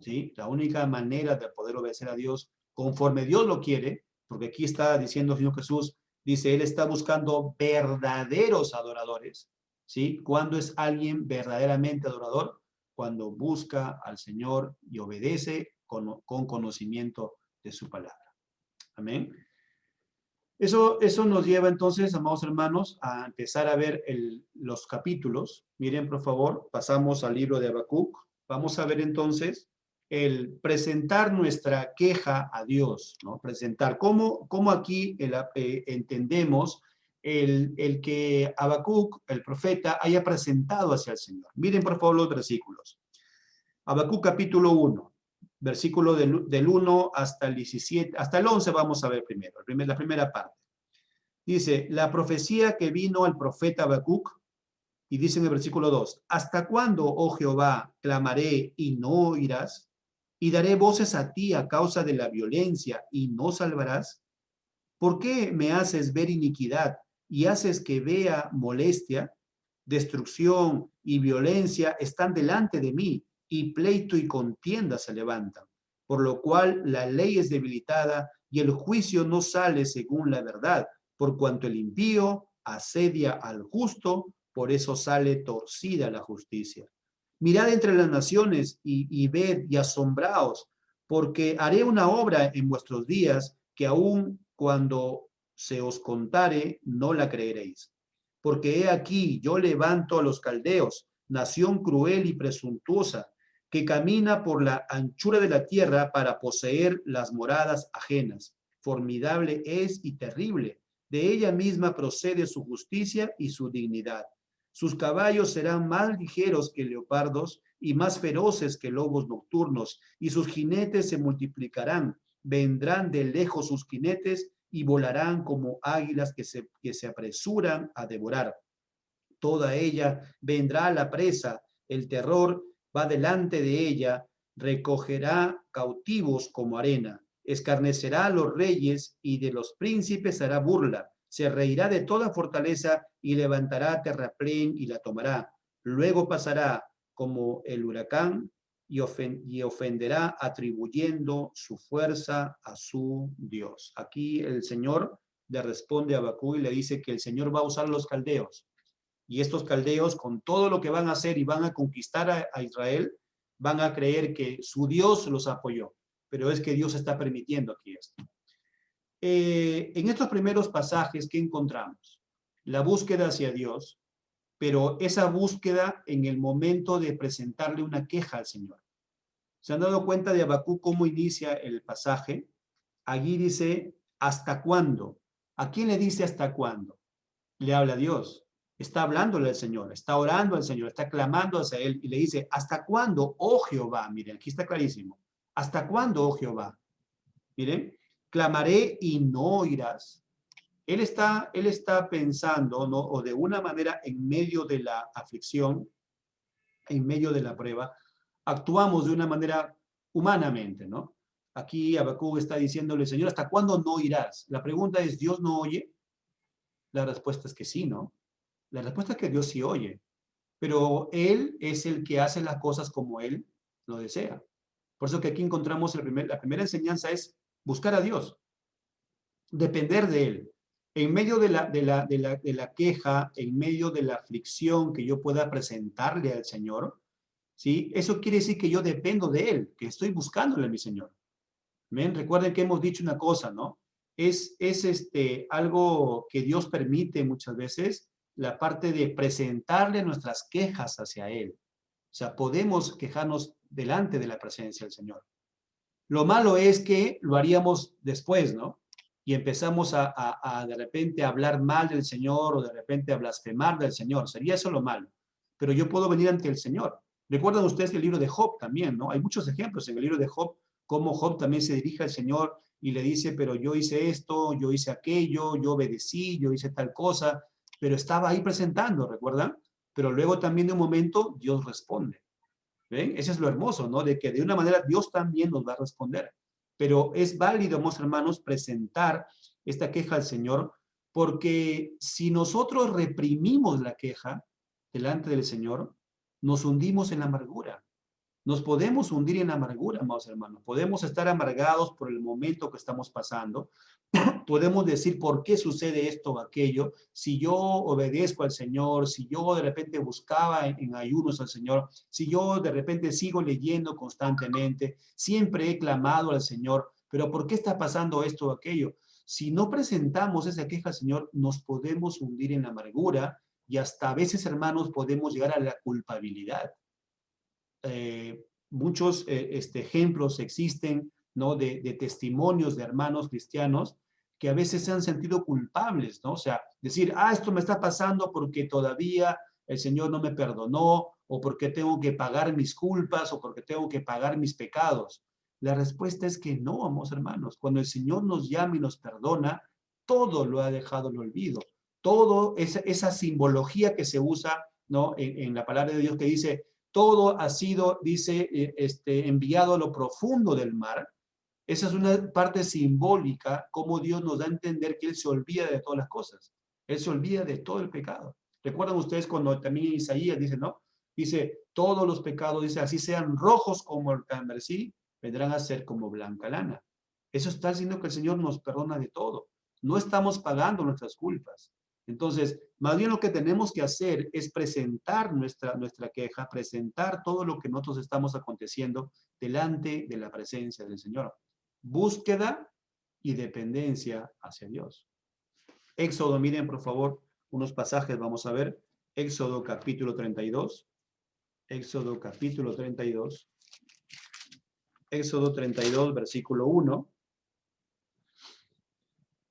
¿Sí? La única manera de poder obedecer a Dios conforme Dios lo quiere, porque aquí está diciendo el Señor Jesús, dice, Él está buscando verdaderos adoradores. ¿Sí? ¿Cuándo es alguien verdaderamente adorador? Cuando busca al Señor y obedece con conocimiento de su palabra. Amén. Eso nos lleva entonces, amados hermanos, a empezar a ver los capítulos. Miren, por favor, pasamos al libro de Habacuc. Vamos a ver entonces el presentar nuestra queja a Dios, ¿no? Presentar, cómo aquí entendemos el que Habacuc, el profeta, haya presentado hacia el Señor. Miren, por favor, los versículos. Habacuc capítulo 1. Versículo del 1 hasta el 17, hasta el 11 vamos a ver primero, la primera parte. Dice, la profecía que vino al profeta Habacuc, y dice en el versículo 2, ¿hasta cuándo, oh Jehová, clamaré y no oirás? Y daré voces a ti a causa de la violencia y no salvarás. ¿Por qué me haces ver iniquidad y haces que vea molestia? Destrucción y violencia están delante de mí, y pleito y contienda se levantan, por lo cual la ley es debilitada y el juicio no sale según la verdad, por cuanto el impío asedia al justo, por eso sale torcida la justicia. Mirad entre las naciones y ved y asombraos, porque haré una obra en vuestros días que aun cuando se os contare, no la creeréis. Porque he aquí, yo levanto a los caldeos, nación cruel y presuntuosa, que camina por la anchura de la tierra para poseer las moradas ajenas. Formidable es y terrible. De ella misma procede su justicia y su dignidad. Sus caballos serán más ligeros que leopardos y más feroces que lobos nocturnos, y sus jinetes se multiplicarán. Vendrán de lejos sus jinetes y volarán como águilas que se apresuran a devorar. Toda ella vendrá a la presa, el terror va delante de ella, recogerá cautivos como arena, escarnecerá a los reyes y de los príncipes hará burla, se reirá de toda fortaleza y levantará terraplén y la tomará. Luego pasará como el huracán y ofenderá atribuyendo su fuerza a su Dios. Aquí el Señor le responde a Habacuc y le dice que el Señor va a usar los caldeos. Y estos caldeos, con todo lo que van a hacer y van a conquistar a Israel, van a creer que su Dios los apoyó. Pero es que Dios está permitiendo aquí esto. En estos primeros pasajes, ¿qué encontramos? La búsqueda hacia Dios, pero esa búsqueda en el momento de presentarle una queja al Señor. ¿Se han dado cuenta de Habacuc cómo inicia el pasaje? Allí dice, ¿hasta cuándo? ¿A quién le dice hasta cuándo? Le habla a Dios. Está hablándole al Señor, está orando al Señor, está clamando hacia Él y le dice, ¿hasta cuándo, oh Jehová? Miren, aquí está clarísimo. ¿Hasta cuándo, oh Jehová? Miren, clamaré y no oirás. Él está pensando, ¿no? O de una manera en medio de la aflicción, en medio de la prueba, actuamos de una manera humanamente, ¿no? Aquí Habacuc está diciéndole, Señor, ¿hasta cuándo no oirás? La pregunta es, ¿Dios no oye? La respuesta es que sí, ¿no? La respuesta es que Dios sí oye, pero Él es el que hace las cosas como Él lo desea. Por eso que aquí encontramos la primera enseñanza es buscar a Dios, depender de Él. En medio de la queja, en medio de la aflicción que yo pueda presentarle al Señor, ¿sí? Eso quiere decir que yo dependo de Él, que estoy buscándole a mi Señor. ¿Ven? Recuerden que hemos dicho una cosa, ¿no? Es algo que Dios permite muchas veces, la parte de presentarle nuestras quejas hacia Él. O sea, podemos quejarnos delante de la presencia del Señor. Lo malo es que lo haríamos después, ¿no? Y empezamos a de repente a hablar mal del Señor o de repente a blasfemar del Señor. Sería eso lo malo. Pero yo puedo venir ante el Señor. Recuerdan ustedes el libro de Job también, ¿no? Hay muchos ejemplos en el libro de Job, cómo Job también se dirige al Señor y le dice, pero yo hice esto, yo hice aquello, yo obedecí, yo hice tal cosa, pero estaba ahí presentando, ¿recuerdan? Pero luego también de un momento Dios responde. ¿Ven? Eso es lo hermoso, ¿no? De que de una manera Dios también nos va a responder. Pero es válido, hermanos, presentar esta queja al Señor, porque si nosotros reprimimos la queja delante del Señor, nos hundimos en la amargura. Nos podemos hundir en amargura, amados hermanos. Podemos estar amargados por el momento que estamos pasando. Podemos decir por qué sucede esto o aquello. Si yo obedezco al Señor, si yo de repente buscaba en ayunos al Señor, si yo de repente sigo leyendo constantemente, siempre he clamado al Señor, pero ¿por qué está pasando esto o aquello? Si no presentamos esa queja al Señor, nos podemos hundir en la amargura y hasta a veces, hermanos, podemos llegar a la culpabilidad. Muchos ejemplos existen, ¿no? De testimonios de hermanos cristianos que a veces se han sentido culpables, ¿no? O sea, decir, esto me está pasando porque todavía el Señor no me perdonó, o porque tengo que pagar mis culpas, o porque tengo que pagar mis pecados. La respuesta es que no, amados hermanos. Cuando el Señor nos llama y nos perdona, todo lo ha dejado en el olvido. Todo esa simbología que se usa, ¿no? En la palabra de Dios que dice, todo ha sido, dice, enviado a lo profundo del mar. Esa es una parte simbólica, como Dios nos da a entender que Él se olvida de todas las cosas. Él se olvida de todo el pecado. ¿Recuerdan ustedes cuando también en Isaías dice, no? Dice, todos los pecados, dice, así sean rojos como el carmesí, vendrán a ser como blanca lana. Eso está diciendo que el Señor nos perdona de todo. No estamos pagando nuestras culpas. Entonces, más bien lo que tenemos que hacer es presentar nuestra queja, presentar todo lo que nosotros estamos aconteciendo delante de la presencia del Señor. Búsqueda y dependencia hacia Dios. Éxodo, miren por favor unos pasajes, vamos a ver. Éxodo capítulo 32. Éxodo capítulo 32. Éxodo 32, versículo 1.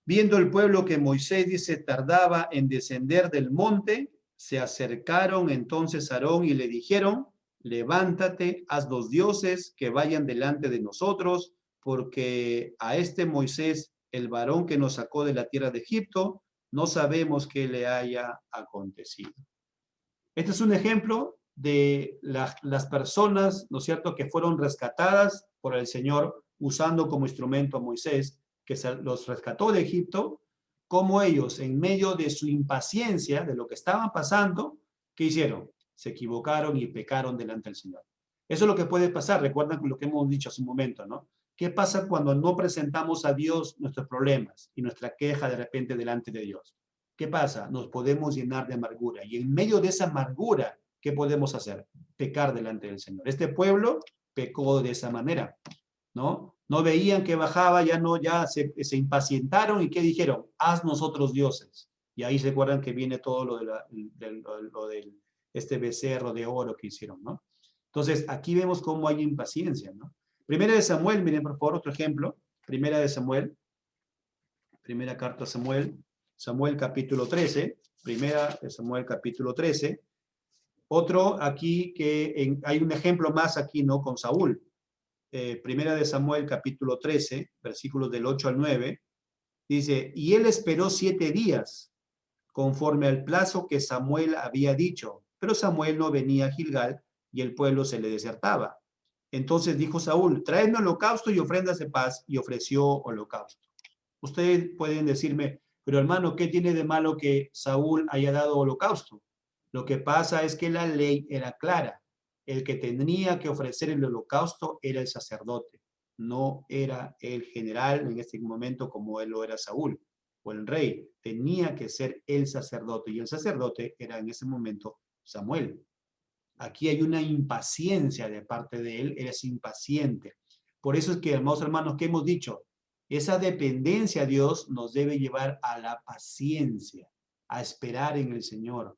Viendo el pueblo que Moisés, dice, tardaba en descender del monte, se acercaron entonces a Aarón y le dijeron, levántate, haz 2 dioses que vayan delante de nosotros, porque a este Moisés, el varón que nos sacó de la tierra de Egipto, no sabemos qué le haya acontecido. Este es un ejemplo de las personas, ¿no es cierto?, que fueron rescatadas por el Señor usando como instrumento a Moisés, que los rescató de Egipto, como ellos, en medio de su impaciencia, de lo que estaban pasando, ¿qué hicieron? Se equivocaron y pecaron delante del Señor. Eso es lo que puede pasar, recuerdan lo que hemos dicho hace un momento, ¿no? ¿Qué pasa cuando no presentamos a Dios nuestros problemas y nuestra queja de repente delante de Dios? ¿Qué pasa? Nos podemos llenar de amargura. Y en medio de esa amargura, ¿qué podemos hacer? Pecar delante del Señor. Este pueblo pecó de esa manera, ¿no? No veían que bajaba, ya se impacientaron y ¿qué dijeron? Haz nosotros dioses. Y ahí se acuerdan que viene todo lo del este becerro de oro que hicieron, ¿no? Entonces, aquí vemos cómo hay impaciencia, ¿no? Primera de Samuel, miren por favor otro ejemplo. Primera de Samuel, primera carta a Samuel, Samuel capítulo 13, primera de Samuel capítulo 13. Otro aquí que hay un ejemplo más aquí, ¿no? Con Saúl. Primera de Samuel capítulo 13, versículos del 8 al 9, dice, y él esperó 7 días, conforme al plazo que Samuel había dicho, pero Samuel no venía a Gilgal y el pueblo se le desertaba. Entonces dijo Saúl, traedme holocausto y ofrendas de paz, y ofreció holocausto. Ustedes pueden decirme, pero hermano, ¿qué tiene de malo que Saúl haya dado holocausto? Lo que pasa es que la ley era clara. El que tenía que ofrecer el holocausto era el sacerdote, no era el general en este momento como él lo era Saúl o el rey. Tenía que ser el sacerdote y el sacerdote era en ese momento Samuel. Aquí hay una impaciencia de parte de él, eres impaciente. Por eso es que, hermanos, ¿qué hemos dicho? Esa dependencia a Dios nos debe llevar a la paciencia, a esperar en el Señor.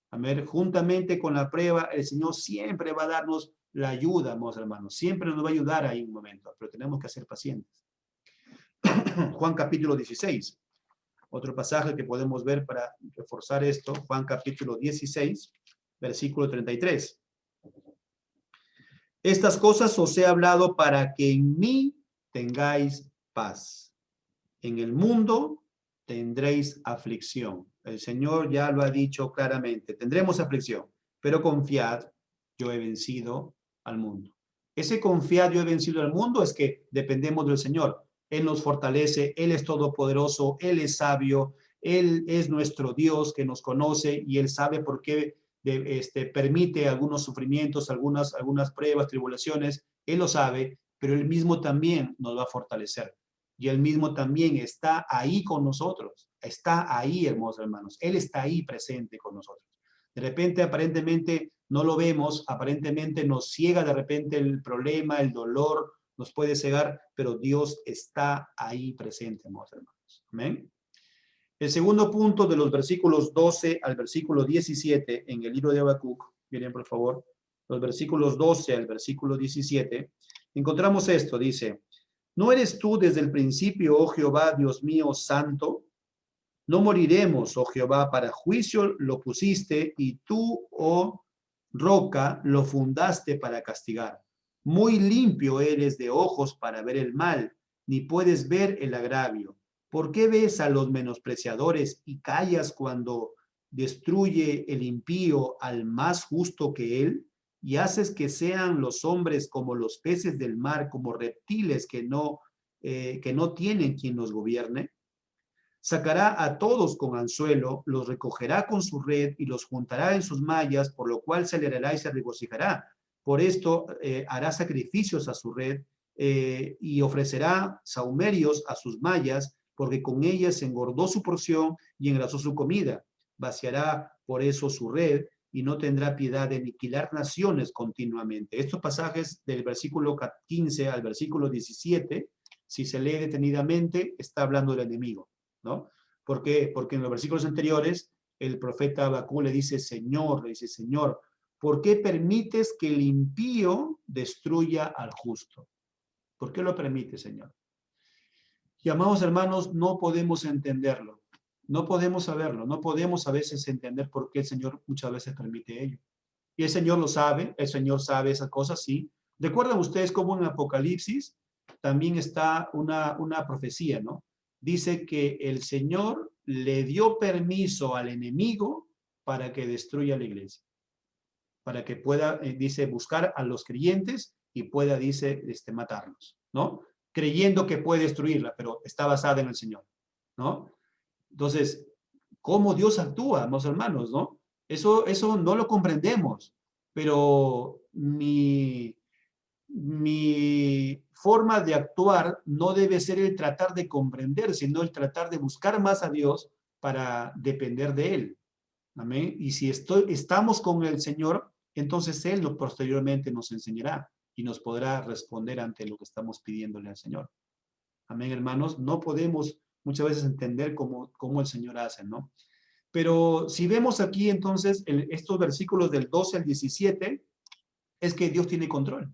A ver, juntamente con la prueba, el Señor siempre va a darnos la ayuda, hermanos. Siempre nos va a ayudar ahí un momento, pero tenemos que ser pacientes. Juan capítulo 16. Otro pasaje que podemos ver para reforzar esto, Juan capítulo 16, versículo 33. Estas cosas os he hablado para que en mí tengáis paz. En el mundo tendréis aflicción. El Señor ya lo ha dicho claramente. Tendremos aflicción, pero confiad, yo he vencido al mundo. Ese confiad, yo he vencido al mundo, es que dependemos del Señor. Él nos fortalece, Él es todopoderoso, Él es sabio, Él es nuestro Dios que nos conoce y Él sabe por qué permite algunos sufrimientos, algunas pruebas, tribulaciones. Él lo sabe, pero Él mismo también nos va a fortalecer. Y Él mismo también está ahí con nosotros. Está ahí, hermosos hermanos. Él está ahí presente con nosotros. De repente, aparentemente, no lo vemos, aparentemente nos ciega de repente el problema, el dolor, nos puede cegar, pero Dios está ahí presente, hermosos hermanos. Amén. El segundo punto de los versículos 12 al versículo 17 en el libro de Habacuc, miren por favor, los versículos 12 al versículo 17, encontramos esto, dice, ¿no eres tú desde el principio, oh Jehová, Dios mío, santo? No moriremos, oh Jehová, para juicio lo pusiste, y tú, oh roca, lo fundaste para castigar. Muy limpio eres de ojos para ver el mal, ni puedes ver el agravio. ¿Por qué ves a los menospreciadores y callas cuando destruye el impío al más justo que él? Y haces que sean los hombres como los peces del mar, como reptiles que no que no tienen quien los gobierne. Sacará a todos con anzuelo, los recogerá con su red y los juntará en sus mallas, por lo cual se alegrará y se regocijará. Por esto hará sacrificios a su red y ofrecerá sahumerios a sus mallas, porque con ellas engordó su porción y engrasó su comida. Vaciará por eso su red y no tendrá piedad de aniquilar naciones continuamente. Estos pasajes del versículo 15 al versículo 17, si se lee detenidamente, está hablando del enemigo, ¿no? ¿Por qué? Porque en los versículos anteriores el profeta Habacuc le dice, Señor, ¿por qué permites que el impío destruya al justo? ¿Por qué lo permite, Señor? Y amados hermanos, no podemos entenderlo, no podemos saberlo, no podemos a veces entender por qué el Señor muchas veces permite ello. Y el Señor lo sabe, el Señor sabe esas cosas, sí. ¿Recuerdan ustedes cómo en Apocalipsis también está una profecía, ¿no? Dice que el Señor le dio permiso al enemigo para que destruya la iglesia, para que pueda, dice, buscar a los creyentes y pueda, dice, matarlos, ¿no? Creyendo que puede destruirla, pero está basada en el Señor, ¿no? Entonces, ¿cómo Dios actúa, mis hermanos, no? Eso no lo comprendemos, pero mi forma de actuar no debe ser el tratar de comprender, sino el tratar de buscar más a Dios para depender de Él. Amén. Y si estamos con el Señor, entonces Él posteriormente nos enseñará y nos podrá responder ante lo que estamos pidiéndole al Señor. Amén, hermanos. No podemos muchas veces entender cómo el Señor hace, ¿no? Pero si vemos aquí entonces estos versículos del 12 al 17, es que Dios tiene control.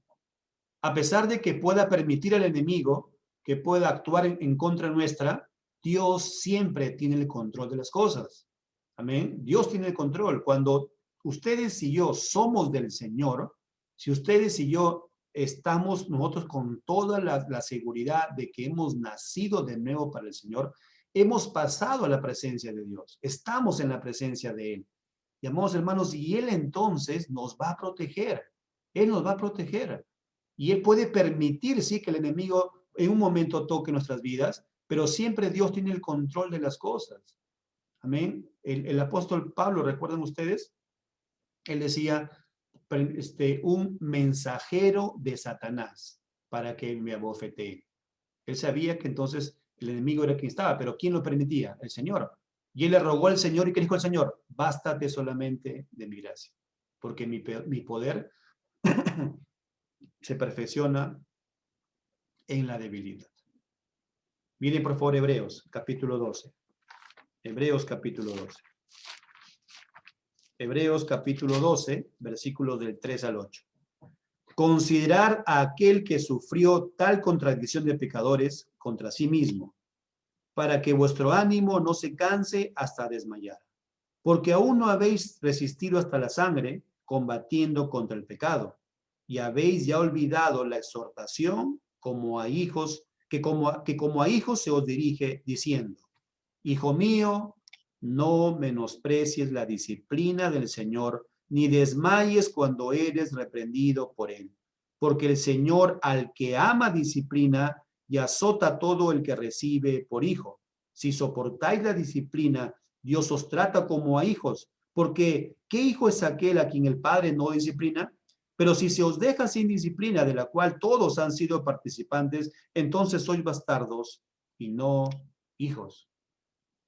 A pesar de que pueda permitir al enemigo que pueda actuar en contra nuestra, Dios siempre tiene el control de las cosas. Amén. Dios tiene el control. Cuando ustedes y yo somos del Señor, si ustedes y yo estamos nosotros con toda la seguridad de que hemos nacido de nuevo para el Señor, hemos pasado a la presencia de Dios, estamos en la presencia de Él. Y amados hermanos, y Él entonces nos va a proteger. Él nos va a proteger. Y Él puede permitir, sí, que el enemigo en un momento toque nuestras vidas, pero siempre Dios tiene el control de las cosas. Amén. El apóstol Pablo, ¿recuerdan ustedes? Él decía, un mensajero de Satanás para que me abofetee. Él sabía que entonces el enemigo era quien estaba, pero ¿quién lo permitía? El Señor. Y él le rogó al Señor, ¿y qué dijo el Señor? Bástate solamente de mi gracia, porque mi poder se perfecciona en la debilidad. Miren por favor Hebreos, capítulo 12. Hebreos, capítulo 12. Hebreos, capítulo 12, versículos del 3 al 8. Considerar a aquel que sufrió tal contradicción de pecadores contra sí mismo, para que vuestro ánimo no se canse hasta desmayar. Porque aún no habéis resistido hasta la sangre, combatiendo contra el pecado, y habéis ya olvidado la exhortación como a hijos, que como a hijos se os dirige, diciendo, Hijo mío, no menosprecies la disciplina del Señor, ni desmayes cuando eres reprendido por él. Porque el Señor al que ama disciplina y azota a todo el que recibe por hijo. Si soportáis la disciplina, Dios os trata como a hijos. Porque, ¿qué hijo es aquel a quien el Padre no disciplina? Pero si se os deja sin disciplina, de la cual todos han sido participantes, entonces sois bastardos y no hijos.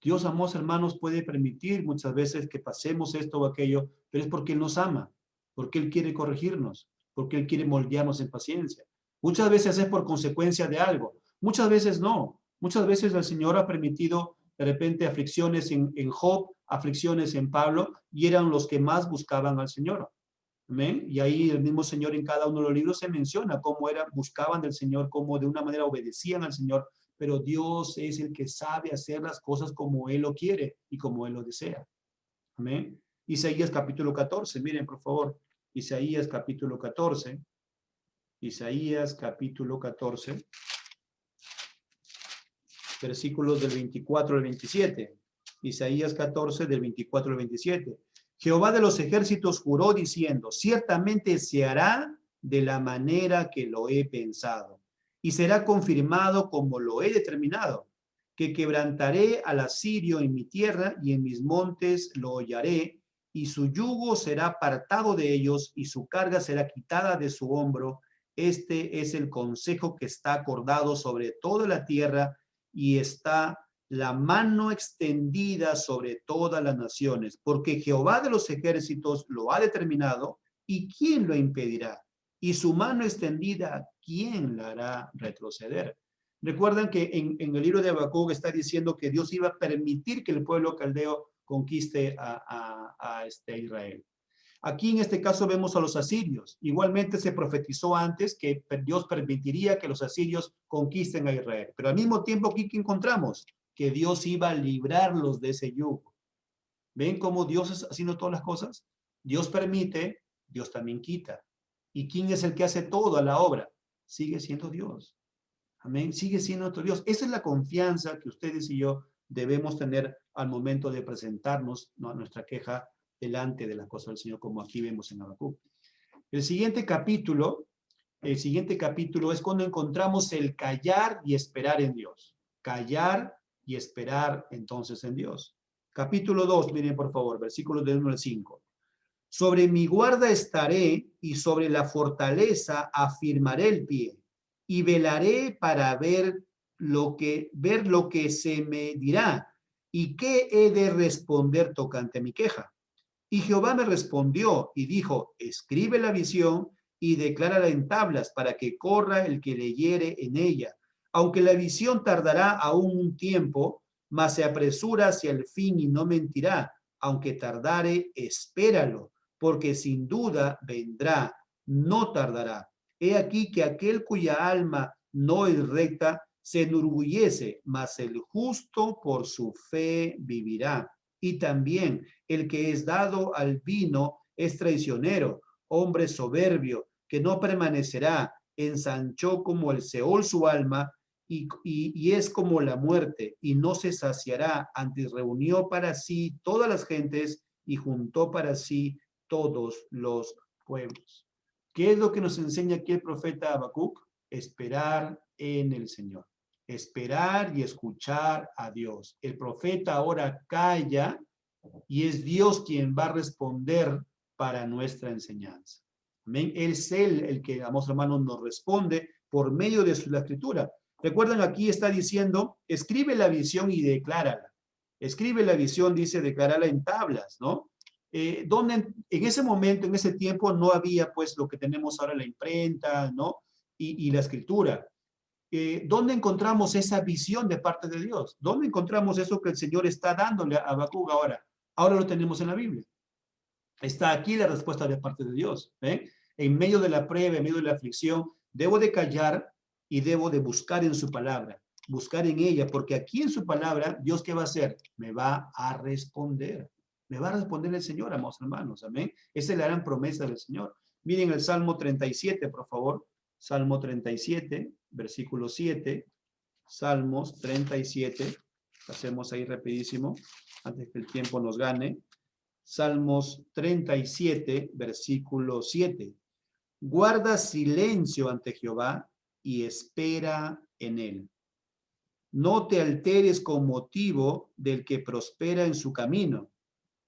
Dios, amados hermanos, puede permitir muchas veces que pasemos esto o aquello, pero es porque Él nos ama, porque Él quiere corregirnos, porque Él quiere moldearnos en paciencia. Muchas veces es por consecuencia de algo, muchas veces no. Muchas veces el Señor ha permitido de repente aflicciones en Job, aflicciones en Pablo, y eran los que más buscaban al Señor. ¿Amén? Y ahí el mismo Señor en cada uno de los libros se menciona cómo buscaban del Señor, cómo de una manera obedecían al Señor, pero Dios es el que sabe hacer las cosas como Él lo quiere y como Él lo desea. Amén. Isaías capítulo 14, miren por favor, Isaías capítulo 14, Isaías capítulo 14, versículos del 24 al 27. Isaías 14 del 24 al 27. Jehová de los ejércitos juró diciendo, ciertamente se hará de la manera que lo he pensado. y será confirmado como lo he determinado, que quebrantaré al asirio en mi tierra y en mis montes lo hollaré, y su yugo será apartado de ellos y su carga será quitada de su hombro. Este es el consejo que está acordado sobre toda la tierra y está la mano extendida sobre todas las naciones, porque Jehová de los ejércitos lo ha determinado, ¿y quién lo impedirá? Y su mano extendida, ¿quién la hará retroceder? Recuerdan que en el libro de Habacuc está diciendo que Dios iba a permitir que el pueblo caldeo conquiste a Israel. Aquí en este caso vemos a los asirios. Igualmente se profetizó antes que Dios permitiría que los asirios conquisten a Israel. Pero al mismo tiempo aquí que encontramos que Dios iba a librarlos de ese yugo. ¿Ven cómo Dios es haciendo todas las cosas? Dios permite, Dios también quita. ¿Y quién es el que hace toda la obra? Sigue siendo Dios. Amén. Sigue siendo nuestro Dios. Esa es la confianza que ustedes y yo debemos tener al momento de presentarnos, ¿no?, nuestra queja delante de las cosas del Señor, como aquí vemos en Habacuc. El siguiente capítulo es cuando encontramos el callar y esperar en Dios. Callar y esperar entonces en Dios. Capítulo 2, miren por favor, versículos del 1 al 5. Sobre mi guarda estaré y sobre la fortaleza afirmaré el pie y velaré para ver lo que se me dirá y qué he de responder tocante mi queja. Y Jehová me respondió y dijo, escribe la visión y declárala en tablas para que corra el que leyere en ella. Aunque la visión tardará aún un tiempo, mas se apresura hacia el fin y no mentirá. Aunque tardare, espéralo, porque sin duda vendrá, no tardará. He aquí que aquel cuya alma no es recta se enorgullece, mas el justo por su fe vivirá. Y también el que es dado al vino es traicionero, hombre soberbio, que no permanecerá, ensanchó como el Seol su alma y es como la muerte, y no se saciará, antes reunió para sí todas las gentes y juntó para sí todos los pueblos. ¿Qué es lo que nos enseña aquí el profeta Habacuc? Esperar en el Señor. Esperar y escuchar a Dios. El profeta ahora calla y es Dios quien va a responder para nuestra enseñanza. Amén. Es Él el que, amados hermanos, nos responde por medio de la escritura. Recuerdan, aquí está diciendo, escribe la visión y declárala. Escribe la visión, dice, declárala en tablas, ¿no? Donde en ese momento, en ese tiempo, no había pues lo que tenemos ahora, la imprenta, ¿no? Y la escritura. ¿Dónde encontramos esa visión de parte de Dios? ¿Dónde encontramos eso que el Señor está dándole a Habacuc ahora? Ahora lo tenemos en la Biblia. Está aquí la respuesta de parte de Dios. En medio de la prueba, en medio de la aflicción, debo de callar y debo de buscar en su palabra, buscar en ella, porque aquí en su palabra, Dios, ¿qué va a hacer? Me va a responder. Me va a responder el Señor, amados hermanos. Amén. Esa es la gran promesa del Señor. Miren el Salmo 37, por favor. Salmo 37, versículo 7. Salmos 37. Hacemos ahí rapidísimo, antes que el tiempo nos gane. Salmos 37, versículo 7. Guarda silencio ante Jehová y espera en él. No te alteres con motivo del que prospera en su camino,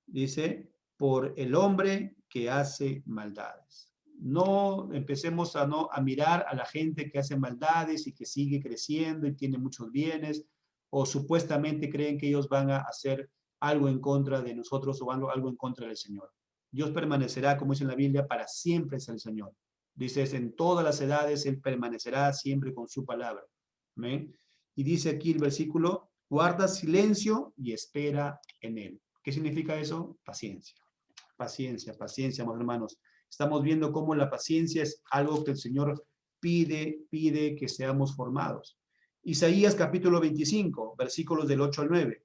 dice, por el hombre que hace maldades. No empecemos a mirar a la gente que hace maldades y que sigue creciendo y tiene muchos bienes, o supuestamente creen que ellos van a hacer algo en contra de nosotros o algo en contra del Señor. Dios permanecerá, como dice en la Biblia, para siempre es el Señor. Dice, en todas las edades Él permanecerá siempre con su palabra. ¿Amén? Y dice aquí el versículo, guarda silencio y espera en Él. ¿Qué significa eso? Paciencia. Paciencia, paciencia, mis hermanos. Estamos viendo cómo la paciencia es algo que el Señor pide que seamos formados. Isaías capítulo 25, versículos del 8 al 9.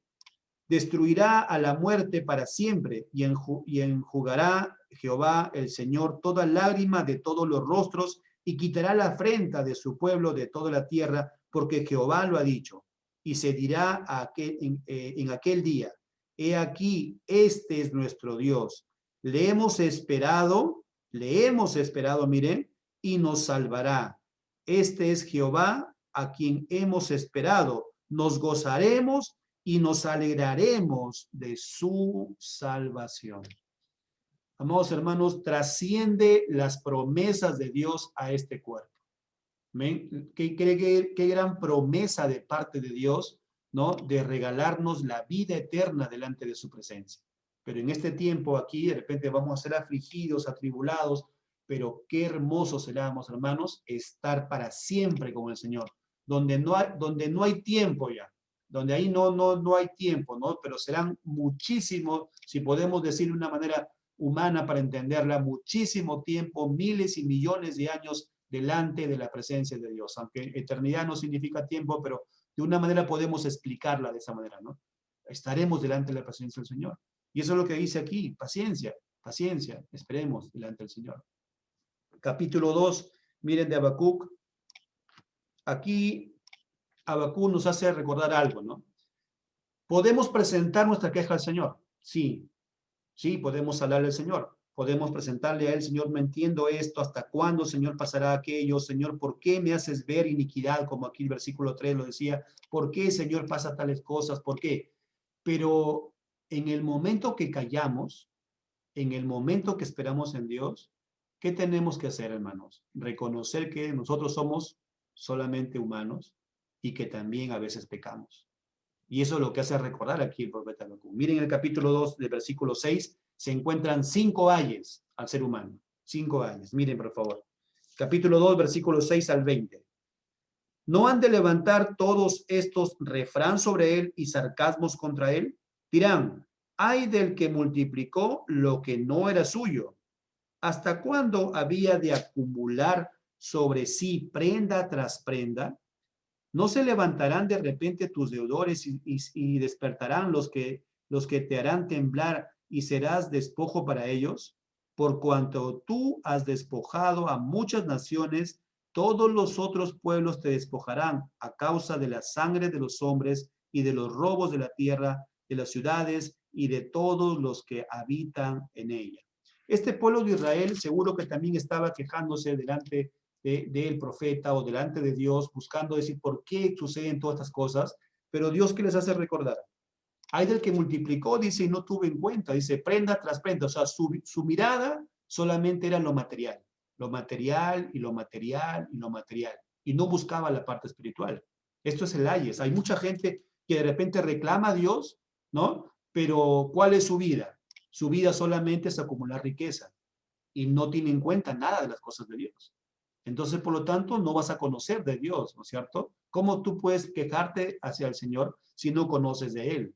Destruirá a la muerte para siempre y enjugará Jehová el Señor toda lágrima de todos los rostros y quitará la afrenta de su pueblo de toda la tierra, porque Jehová lo ha dicho. Y se dirá en aquel día, he aquí, este es nuestro Dios. Le hemos esperado, miren, y nos salvará. Este es Jehová a quien hemos esperado. Nos gozaremos y nos alegraremos de su salvación. Amados hermanos, trasciende las promesas de Dios a este cuerpo. ¿Ven? Qué gran promesa de parte de Dios, ¿no? De regalarnos la vida eterna delante de su presencia. Pero en este tiempo aquí, de repente vamos a ser afligidos, atribulados, pero qué hermoso será, amados hermanos, estar para siempre con el Señor, donde no hay tiempo ya, donde ahí no hay tiempo, ¿no? Pero serán muchísimos, si podemos decir de una manera humana para entenderla, muchísimo tiempo, miles y millones de años delante de la presencia de Dios, aunque eternidad no significa tiempo, pero de una manera podemos explicarla de esa manera, ¿no? Estaremos delante de la presencia del Señor. Y eso es lo que dice aquí, paciencia, paciencia, esperemos delante del Señor. Capítulo 2, miren de Habacuc. Aquí Habacuc nos hace recordar algo, ¿no? ¿Podemos presentar nuestra queja al Señor? Sí, sí, podemos hablarle al Señor. Podemos presentarle a él, Señor, no entiendo esto, ¿hasta cuándo, Señor, pasará aquello? Señor, ¿por qué me haces ver iniquidad? Como aquí el versículo 3 lo decía. ¿Por qué, Señor, pasa tales cosas? ¿Por qué? Pero en el momento que callamos, en el momento que esperamos en Dios, ¿qué tenemos que hacer, hermanos? Reconocer que nosotros somos solamente humanos y que también a veces pecamos. Y eso es lo que hace recordar aquí el profeta Habacuc. Miren el capítulo 2 del versículo 6, se encuentran 5 ayes al ser humano. 5 ayes. Miren, por favor. Capítulo 2, versículo 6 al 20. ¿No han de levantar todos estos refrán sobre él y sarcasmos contra él? Dirán, ay del que multiplicó lo que no era suyo. ¿Hasta cuándo había de acumular sobre sí prenda tras prenda? ¿No se levantarán de repente tus deudores y despertarán los que te harán temblar y serás despojo para ellos? Por cuanto tú has despojado a muchas naciones, todos los otros pueblos te despojarán a causa de la sangre de los hombres y de los robos de la tierra, de las ciudades y de todos los que habitan en ella. Este pueblo de Israel seguro que también estaba quejándose delante del profeta o delante de Dios, buscando decir por qué suceden todas estas cosas, pero Dios, ¿qué les hace recordar? Hay del que multiplicó, dice, y no tuvo en cuenta, dice, prenda tras prenda, o sea, su mirada solamente era lo material y lo material y lo material, y no buscaba la parte espiritual. Esto es el ayes. Hay mucha gente que de repente reclama a Dios, ¿no? Pero ¿cuál es su vida? Su vida solamente es acumular riqueza y no tiene en cuenta nada de las cosas de Dios. Entonces, por lo tanto, no vas a conocer de Dios, ¿no es cierto? ¿Cómo tú puedes quejarte hacia el Señor si no conoces de Él?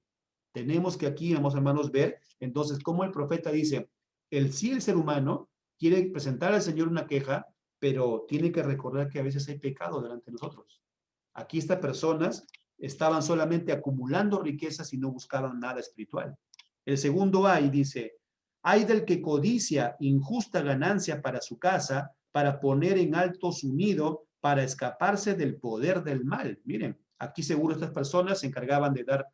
Tenemos que aquí, vamos hermanos, ver entonces cómo el profeta dice, el ser humano quiere presentar al Señor una queja, pero tiene que recordar que a veces hay pecado delante de nosotros. Aquí estas personas estaban solamente acumulando riquezas y no buscaban nada espiritual. El segundo ay dice, ay del que codicia injusta ganancia para su casa, para poner en alto su nido, para escaparse del poder del mal. Miren, aquí seguro estas personas se encargaban de dar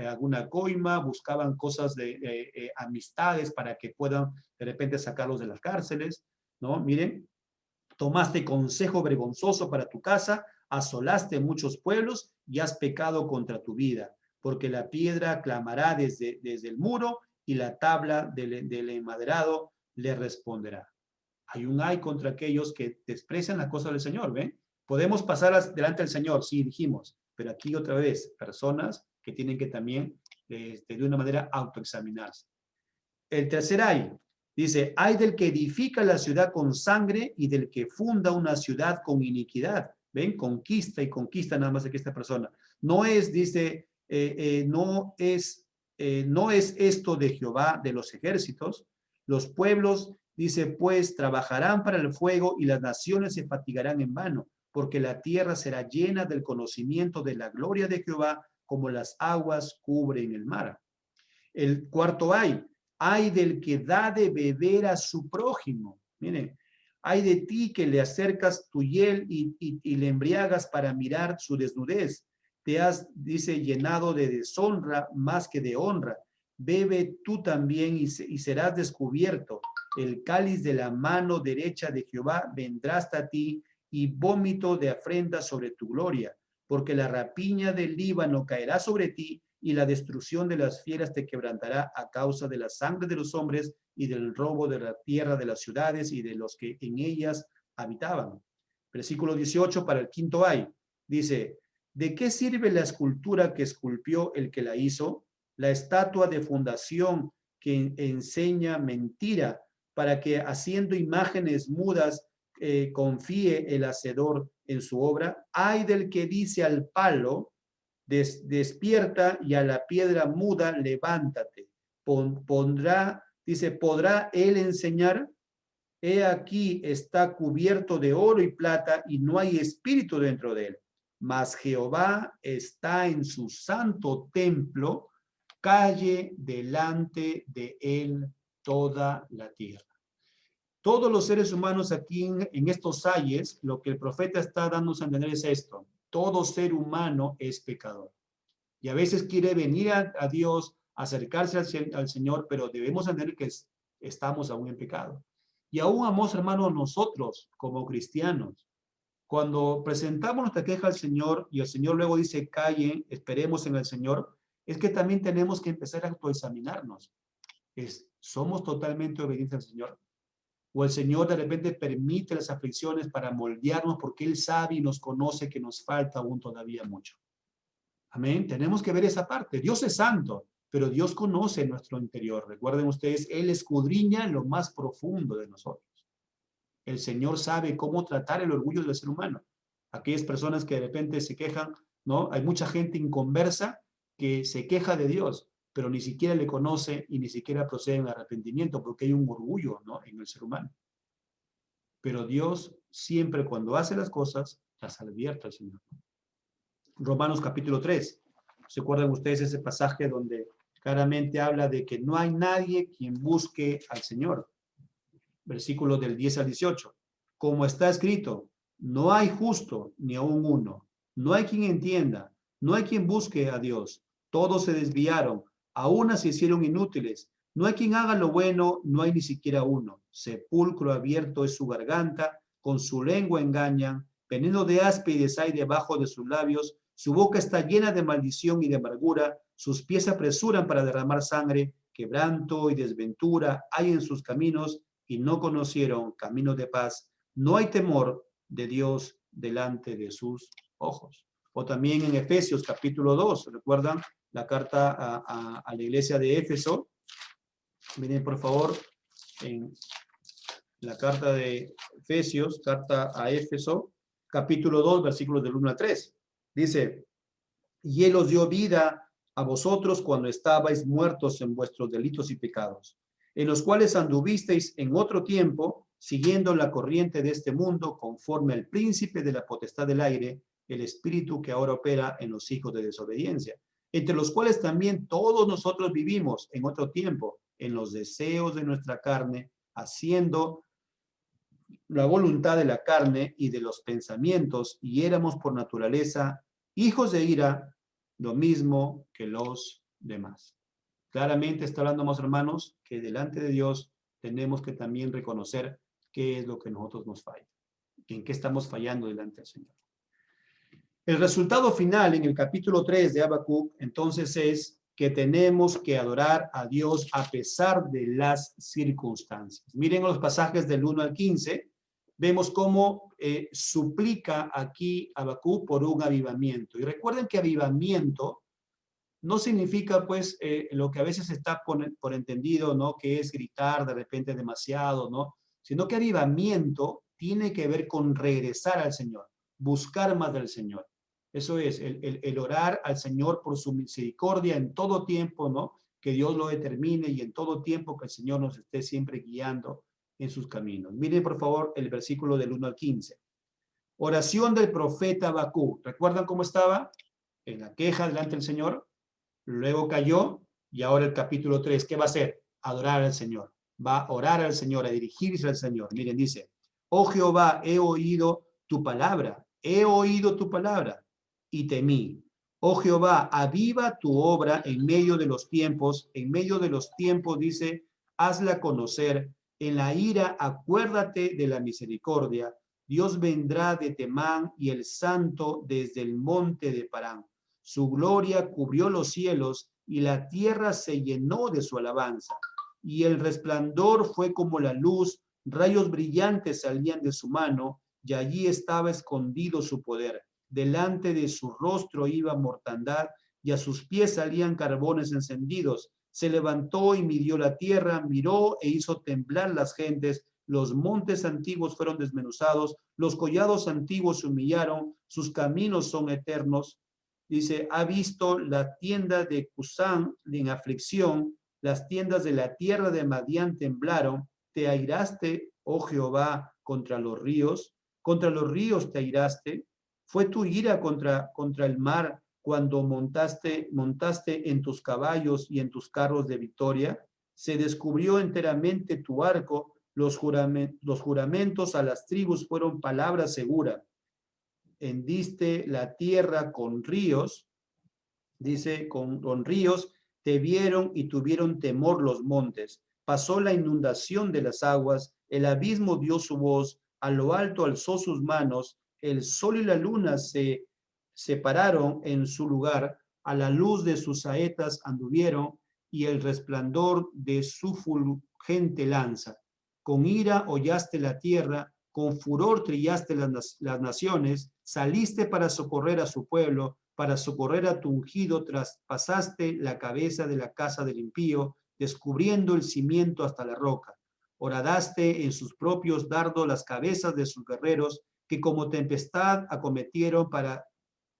alguna coima, buscaban cosas de amistades para que puedan de repente sacarlos de las cárceles, ¿no? Miren, tomaste consejo vergonzoso para tu casa, asolaste muchos pueblos y has pecado contra tu vida, porque la piedra clamará desde el muro y la tabla del enmaderado le responderá. Hay un ay contra aquellos que desprecian las cosas del Señor, ¿ven? Podemos pasar delante del Señor, sí, dijimos, pero aquí otra vez, personas que tienen que también, de una manera, autoexaminarse. El tercer ay, dice, ay del que edifica la ciudad con sangre y del que funda una ciudad con iniquidad. ¿Ven? Conquista y conquista nada más de que esta persona. No es, dice, no es esto de Jehová de los ejércitos. Los pueblos, dice, pues trabajarán para el fuego y las naciones se fatigarán en vano, porque la tierra será llena del conocimiento de la gloria de Jehová, como las aguas cubren el mar. El cuarto ay del que da de beber a su prójimo. Miren, ay de ti que le acercas tu hiel y le embriagas para mirar su desnudez. Te has, dice, llenado de deshonra más que de honra. Bebe tú también y serás descubierto. El cáliz de la mano derecha de Jehová vendrá hasta ti y vómito de afrenta sobre tu gloria, porque la rapiña del Líbano caerá sobre ti y la destrucción de las fieras te quebrantará a causa de la sangre de los hombres y del robo de la tierra de las ciudades y de los que en ellas habitaban. Versículo 18 para el quinto ay. Dice, ¿de qué sirve la escultura que esculpió el que la hizo? La estatua de fundación que enseña mentira para que haciendo imágenes mudas confíe el hacedor en su obra. Ay del que dice al palo, despierta, y a la piedra muda, levántate. Dice, ¿podrá él enseñar? He aquí está cubierto de oro y plata y no hay espíritu dentro de él. Mas Jehová está en su santo templo, calle delante de él toda la tierra. Todos los seres humanos aquí en estos ayes, lo que el profeta está dándonos a entender es esto. Todo ser humano es pecador. Y a veces quiere venir a Dios, acercarse al Señor, pero debemos entender que estamos aún en pecado. Y aún, amados hermanos, nosotros como cristianos, cuando presentamos nuestra queja al Señor y el Señor luego dice, callen, esperemos en el Señor, es que también tenemos que empezar a autoexaminarnos. ¿Somos totalmente obedientes al Señor? ¿O el Señor de repente permite las aflicciones para moldearnos porque Él sabe y nos conoce que nos falta aún todavía mucho? Amén. Tenemos que ver esa parte. Dios es santo, pero Dios conoce nuestro interior. Recuerden ustedes, Él escudriña lo más profundo de nosotros. El Señor sabe cómo tratar el orgullo del ser humano. Aquellas personas que de repente se quejan, ¿no? Hay mucha gente inconversa que se queja de Dios, pero ni siquiera le conoce y ni siquiera procede en arrepentimiento porque hay un orgullo, ¿no?, en el ser humano. Pero Dios siempre cuando hace las cosas, las advierte al Señor. Romanos capítulo 3. ¿Se acuerdan ustedes ese pasaje donde claramente habla de que no hay nadie quien busque al Señor? Versículos del 10 al 18. Como está escrito, no hay justo ni aun uno. No hay quien entienda, no hay quien busque a Dios. Todos se desviaron, a una se hicieron inútiles. No hay quien haga lo bueno, no hay ni siquiera uno. Sepulcro abierto es su garganta, con su lengua engañan, veneno de áspides hay debajo de sus labios, su boca está llena de maldición y de amargura, sus pies se apresuran para derramar sangre, quebranto y desventura hay en sus caminos, y no conocieron caminos de paz. No hay temor de Dios delante de sus ojos. O también en Efesios capítulo 2, ¿recuerdan la carta a la iglesia de Éfeso? Miren por favor en la carta de Efesios, carta a Éfeso, capítulo 2, versículos del 1 al 3. Dice, y Él os dio vida a vosotros cuando estabais muertos en vuestros delitos y pecados, en los cuales anduvisteis en otro tiempo, siguiendo la corriente de este mundo, conforme al príncipe de la potestad del aire, el espíritu que ahora opera en los hijos de desobediencia, entre los cuales también todos nosotros vivimos en otro tiempo, en los deseos de nuestra carne, haciendo la voluntad de la carne y de los pensamientos, y éramos por naturaleza hijos de ira, lo mismo que los demás. Claramente está hablando, más hermanos, que delante de Dios tenemos que también reconocer qué es lo que nosotros nos falla, en qué estamos fallando delante del Señor. El resultado final en el capítulo 3 de Habacuc, entonces, es que tenemos que adorar a Dios a pesar de las circunstancias. Miren los pasajes del 1 al 15, vemos cómo suplica aquí Habacuc por un avivamiento. Y recuerden que avivamiento no significa, pues, lo que a veces está por entendido, ¿no?, que es gritar de repente demasiado, ¿no?, sino que avivamiento tiene que ver con regresar al Señor, buscar más del Señor. Eso es, el orar al Señor por su misericordia en todo tiempo, ¿no?, que Dios lo determine y en todo tiempo que el Señor nos esté siempre guiando en sus caminos. Miren, por favor, el versículo del 1 al 15. Oración del profeta Habacuc. ¿Recuerdan cómo estaba? En la queja delante del Señor. Luego cayó y ahora el capítulo 3, ¿qué va a hacer? Adorar al Señor. Va a orar al Señor, a dirigirse al Señor. Miren, dice, oh Jehová, he oído tu palabra y temí. Oh Jehová, aviva tu obra en medio de los tiempos, dice, hazla conocer, en la ira acuérdate de la misericordia, Dios vendrá de Temán y el Santo desde el monte de Parán. Su gloria cubrió los cielos y la tierra se llenó de su alabanza. Y el resplandor fue como la luz, rayos brillantes salían de su mano, y allí estaba escondido su poder. Delante de su rostro iba mortandad, y a sus pies salían carbones encendidos. Se levantó y midió la tierra, miró e hizo temblar las gentes. Los montes antiguos fueron desmenuzados, los collados antiguos se humillaron, sus caminos son eternos. Dice, ha visto la tienda de Cusán en aflicción, las tiendas de la tierra de Madián temblaron. Te airaste, oh Jehová, contra los ríos te airaste. Fue tu ira contra el mar cuando montaste en tus caballos y en tus carros de victoria. Se descubrió enteramente tu arco, los juramentos a las tribus fueron palabra segura. Hendiste la tierra con ríos, dice, con ríos, te vieron y tuvieron temor los montes. Pasó la inundación de las aguas, el abismo dio su voz, a lo alto alzó sus manos, el sol y la luna se separaron en su lugar, a la luz de sus saetas anduvieron y el resplandor de su fulgente lanza. Con ira hollaste la tierra, con furor trillaste las naciones, saliste para socorrer a su pueblo, para socorrer a tu ungido, traspasaste la cabeza de la casa del impío, descubriendo el cimiento hasta la roca. Horadaste en sus propios dardos las cabezas de sus guerreros, que como tempestad acometieron para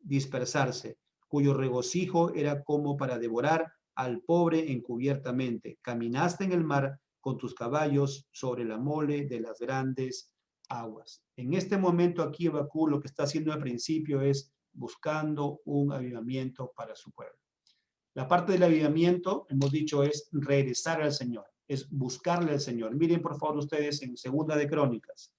dispersarse, cuyo regocijo era como para devorar al pobre encubiertamente. Caminaste en el mar con tus caballos sobre la mole de las grandes aguas. En este momento aquí Habacuc lo que está haciendo al principio es buscando un avivamiento para su pueblo. La parte del avivamiento, hemos dicho, es regresar al Señor, es buscarle al Señor. Miren por favor ustedes en Segunda de Crónicas,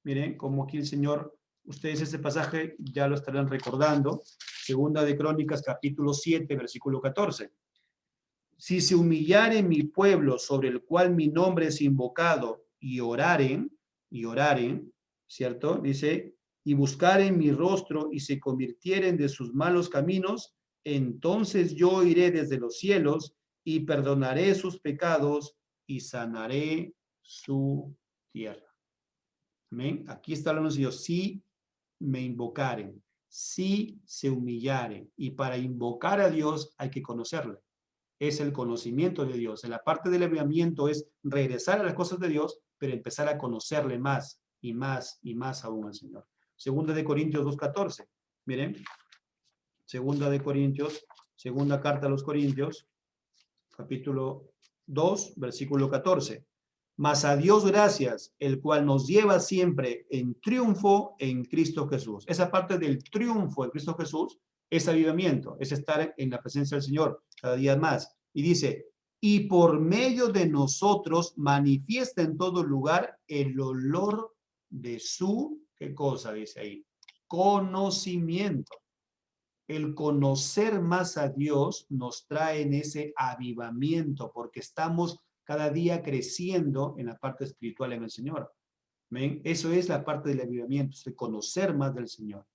miren cómo aquí el Señor, ustedes este pasaje ya lo estarán recordando, Segunda de Crónicas capítulo 7, versículo 14. Si se humillare mi pueblo sobre el cual mi nombre es invocado y oraren, ¿cierto? Dice, y buscaren mi rostro y se convirtieren de sus malos caminos, entonces yo iré desde los cielos y perdonaré sus pecados y sanaré su tierra. Amén. Aquí está hablando de Dios. Si me invocaren, si se humillaren. Y para invocar a Dios hay que conocerle. Es el conocimiento de Dios. En la parte del avivamiento es regresar a las cosas de Dios, pero empezar a conocerle más y más y más aún al Señor. Segunda de Corintios 2:14. Miren. Segunda de Corintios, segunda carta a los Corintios, capítulo 2, versículo 14. Mas a Dios gracias, el cual nos lleva siempre en triunfo en Cristo Jesús. Esa parte del triunfo en Cristo Jesús es avivamiento, es estar en la presencia del Señor cada día más. Y dice, y por medio de nosotros manifiesta en todo lugar el olor de su, ¿qué cosa dice ahí? Conocimiento. El conocer más a Dios nos trae en ese avivamiento, porque estamos cada día creciendo en la parte espiritual en el Señor. ¿Ven? Eso es la parte del avivamiento, es el conocer más del Señor.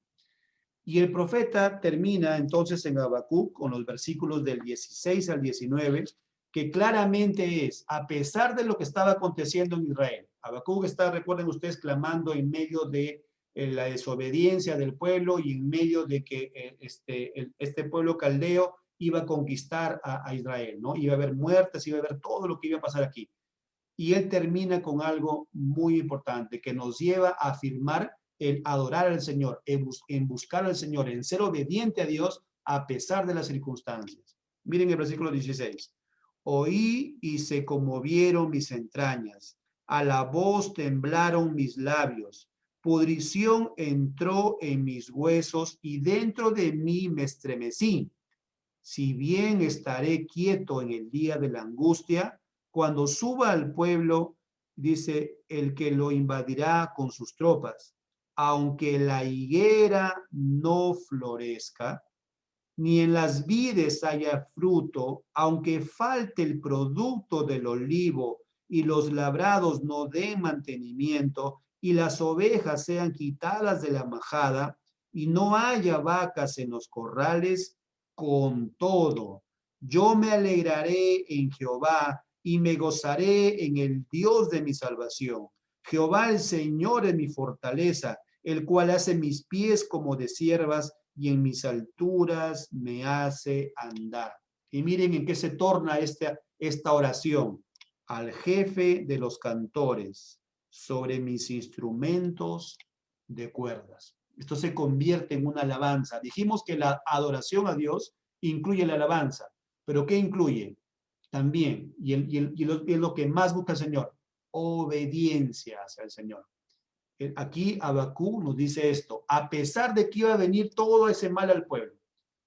Y el profeta termina entonces en Habacuc con los versículos del 16 al 19, que claramente es, a pesar de lo que estaba aconteciendo en Israel, Habacuc está, recuerden ustedes, clamando en medio de la desobediencia del pueblo y en medio de que este pueblo caldeo iba a conquistar a Israel, ¿no? Iba a haber muertes, iba a haber todo lo que iba a pasar aquí. Y él termina con algo muy importante que nos lleva a afirmar el adorar al Señor, en buscar al Señor, en ser obediente a Dios a pesar de las circunstancias. Miren el versículo 16. Oí y se conmovieron mis entrañas, a la voz temblaron mis labios, pudrición entró en mis huesos y dentro de mí me estremecí. Si bien estaré quieto en el día de la angustia, cuando suba al pueblo, dice, el que lo invadirá con sus tropas, aunque la higuera no florezca, ni en las vides haya fruto, aunque falte el producto del olivo y los labrados no den mantenimiento, y las ovejas sean quitadas de la majada, y no haya vacas en los corrales, con todo, yo me alegraré en Jehová, y me gozaré en el Dios de mi salvación. Jehová el Señor es mi fortaleza, el cual hace mis pies como de ciervas, y en mis alturas me hace andar. Y miren en qué se torna esta oración. Al jefe de los cantores, sobre mis instrumentos de cuerdas. Esto se convierte en una alabanza. Dijimos que la adoración a Dios incluye la alabanza, pero ¿qué incluye? También, y es lo que más busca el Señor, obediencia hacia el Señor. Aquí Habacuc nos dice esto, a pesar de que iba a venir todo ese mal al pueblo,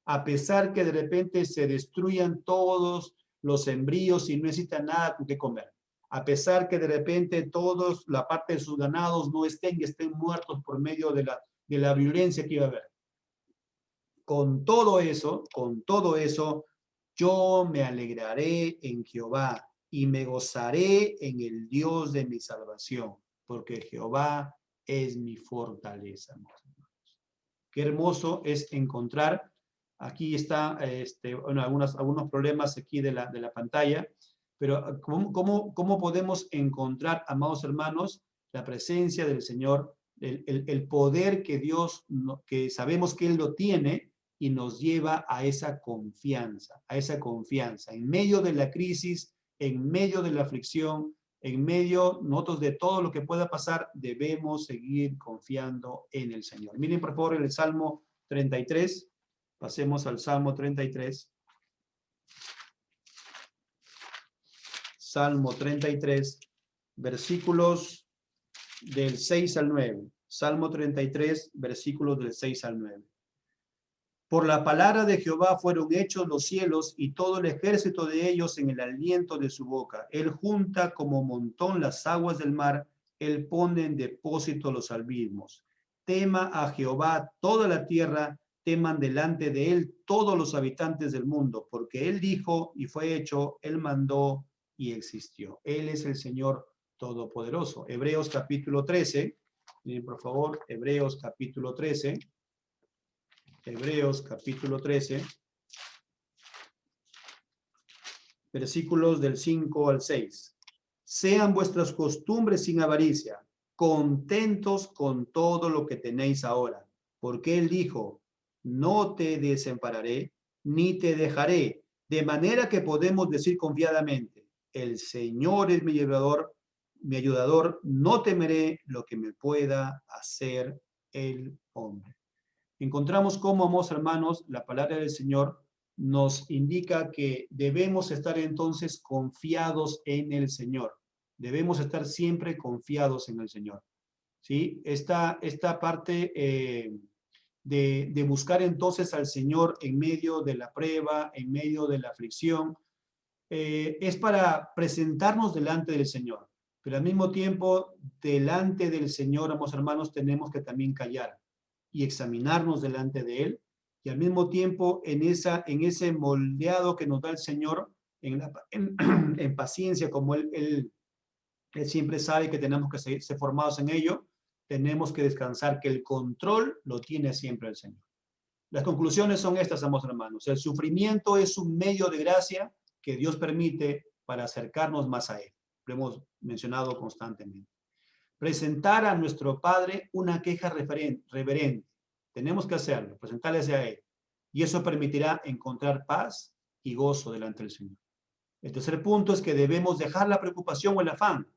a pesar que de repente se destruyan todos los sembríos y no exista nada con qué comer, a pesar que de repente todos, la parte de sus ganados no estén muertos por medio de la violencia que iba a haber. Con todo eso, yo me alegraré en Jehová y me gozaré en el Dios de mi salvación, porque Jehová es mi fortaleza. Qué hermoso es encontrar, aquí está, bueno, algunos problemas aquí de la pantalla, pero ¿cómo podemos encontrar, amados hermanos, la presencia del Señor, el poder que Dios, que sabemos que Él lo tiene, y nos lleva a esa confianza, en medio de la crisis, en medio de la aflicción, en medio nosotros de todo lo que pueda pasar, debemos seguir confiando en el Señor. Miren por favor el Salmo 33, pasemos al Salmo 33. Salmo 33, versículos del 6 al 9. Salmo 33, versículos del 6 al 9. Por la palabra de Jehová fueron hechos los cielos y todo el ejército de ellos en el aliento de su boca. Él junta como montón las aguas del mar, él pone en depósito los abismos. Tema a Jehová toda la tierra, teman delante de él todos los habitantes del mundo, porque él dijo y fue hecho, él mandó y existió. Él es el Señor Todopoderoso. Hebreos capítulo 13, miren por favor, Hebreos capítulo 13. Hebreos capítulo 13, versículos del 5 al 6. Sean vuestras costumbres sin avaricia, contentos con todo lo que tenéis ahora, porque Él dijo, no te desampararé, ni te dejaré, de manera que podemos decir confiadamente, el Señor es mi ayudador, no temeré lo que me pueda hacer el hombre. Encontramos cómo, amados hermanos, la palabra del Señor nos indica que debemos estar entonces confiados en el Señor. Debemos estar siempre confiados en el Señor. ¿Sí? Esta parte de buscar entonces al Señor en medio de la prueba, en medio de la aflicción, es para presentarnos delante del Señor. Pero al mismo tiempo, delante del Señor, amados hermanos, tenemos que también callar y examinarnos delante de Él, y al mismo tiempo en ese moldeado que nos da el Señor, en paciencia, como Él siempre sabe que tenemos que ser formados en ello, tenemos que descansar, que el control lo tiene siempre el Señor. Las conclusiones son estas, amados hermanos. El sufrimiento es un medio de gracia que Dios permite para acercarnos más a Él. Lo hemos mencionado constantemente. Presentar a nuestro Padre una queja reverente. Tenemos que hacerlo, presentarle a Él. Y eso permitirá encontrar paz y gozo delante del Señor. El tercer punto es que debemos dejar la preocupación o el afán.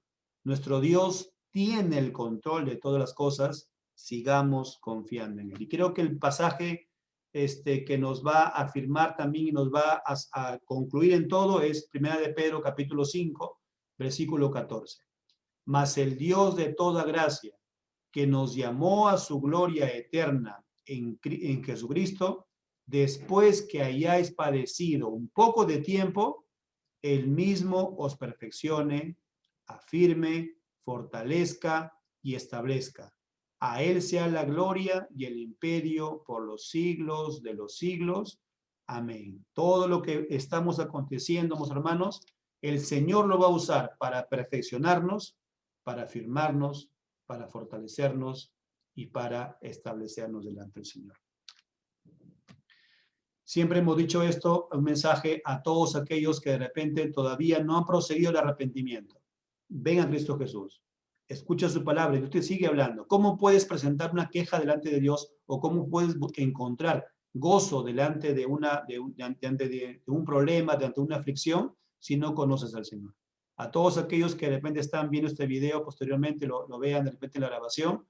Nuestro Dios tiene el control de todas las cosas. Sigamos confiando en Él. Y creo que el pasaje que nos va a afirmar también y nos va a concluir en todo es 1 de Pedro capítulo 5, versículo 14. Mas el Dios de toda gracia, que nos llamó a su gloria eterna en Jesucristo, después que hayáis padecido un poco de tiempo, Él mismo os perfeccione, afirme, fortalezca y establezca. A Él sea la gloria y el imperio por los siglos de los siglos. Amén. Todo lo que estamos aconteciendo, mis hermanos, El Señor lo va a usar para perfeccionarnos, para afirmarnos, para fortalecernos y para establecernos delante del Señor. Siempre hemos dicho esto, un mensaje a todos aquellos que de repente todavía no han procedido al arrepentimiento. Ven a Cristo Jesús, escucha su palabra y Dios te sigue hablando. ¿Cómo puedes presentar una queja delante de Dios o cómo puedes encontrar gozo delante de un problema, delante de una aflicción, si no conoces al Señor? A todos aquellos que de repente están viendo este video, posteriormente lo vean de repente en la grabación,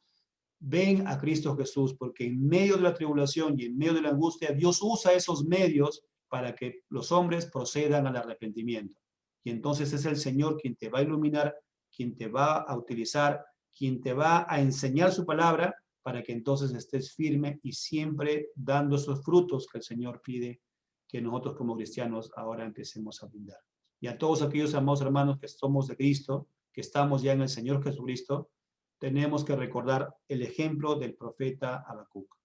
ven a Cristo Jesús, porque en medio de la tribulación y en medio de la angustia, Dios usa esos medios para que los hombres procedan al arrepentimiento. Y entonces es el Señor quien te va a iluminar, quien te va a utilizar, quien te va a enseñar su palabra para que entonces estés firme y siempre dando esos frutos que el Señor pide que nosotros como cristianos ahora empecemos a brindar. Y a todos aquellos amados hermanos que somos de Cristo, que estamos ya en el Señor Jesucristo, tenemos que recordar el ejemplo del profeta Habacuc.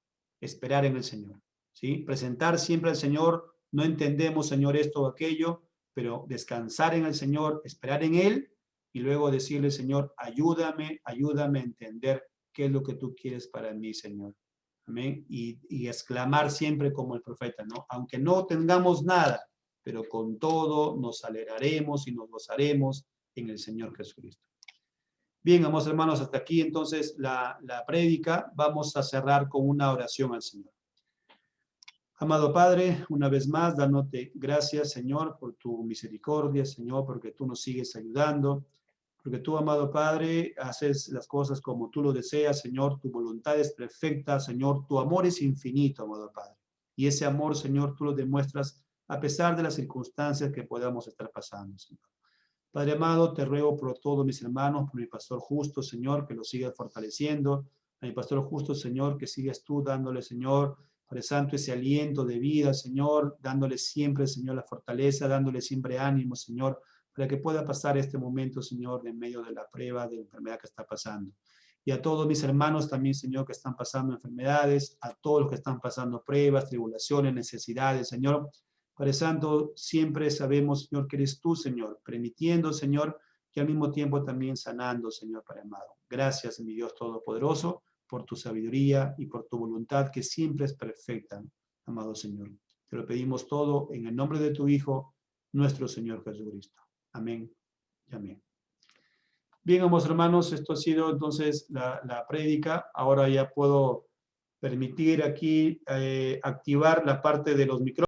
Esperar en el Señor, ¿sí? Presentar siempre al Señor, no entendemos, Señor, esto o aquello, pero descansar en el Señor, esperar en Él y luego decirle, Señor, ayúdame a entender qué es lo que tú quieres para mí, Señor. Amén. Y exclamar siempre como el profeta, ¿no? Aunque no tengamos nada, pero con todo nos alegraremos y nos gozaremos en el Señor Jesucristo. Bien, amados hermanos, hasta aquí entonces la prédica. Vamos a cerrar con una oración al Señor. Amado Padre, una vez más, dándote gracias, Señor, por tu misericordia, Señor, porque tú nos sigues ayudando, porque tú, amado Padre, haces las cosas como tú lo deseas, Señor, tu voluntad es perfecta, Señor, tu amor es infinito, amado Padre. Y ese amor, Señor, tú lo demuestras a pesar de las circunstancias que podamos estar pasando, Señor. Padre amado, te ruego por todos mis hermanos, por mi pastor justo, Señor, que lo sigas fortaleciendo. A mi pastor justo, Señor, que sigas tú dándole, Señor, Padre Santo, ese aliento de vida, Señor, dándole siempre, Señor, la fortaleza, dándole siempre ánimo, Señor, para que pueda pasar este momento, Señor, en medio de la prueba, de la enfermedad que está pasando. Y a todos mis hermanos también, Señor, que están pasando enfermedades, a todos los que están pasando pruebas, tribulaciones, necesidades, Señor, Padre Santo, siempre sabemos, Señor, que eres tú, Señor, permitiendo, Señor, que al mismo tiempo también sanando, Señor, Padre amado. Gracias, mi Dios Todopoderoso, por tu sabiduría y por tu voluntad que siempre es perfecta, amado Señor. Te lo pedimos todo en el nombre de tu Hijo, nuestro Señor Jesucristo. Amén y amén. Bien, amados hermanos, esto ha sido entonces la prédica. Ahora ya puedo permitir aquí activar la parte de los micrófonos.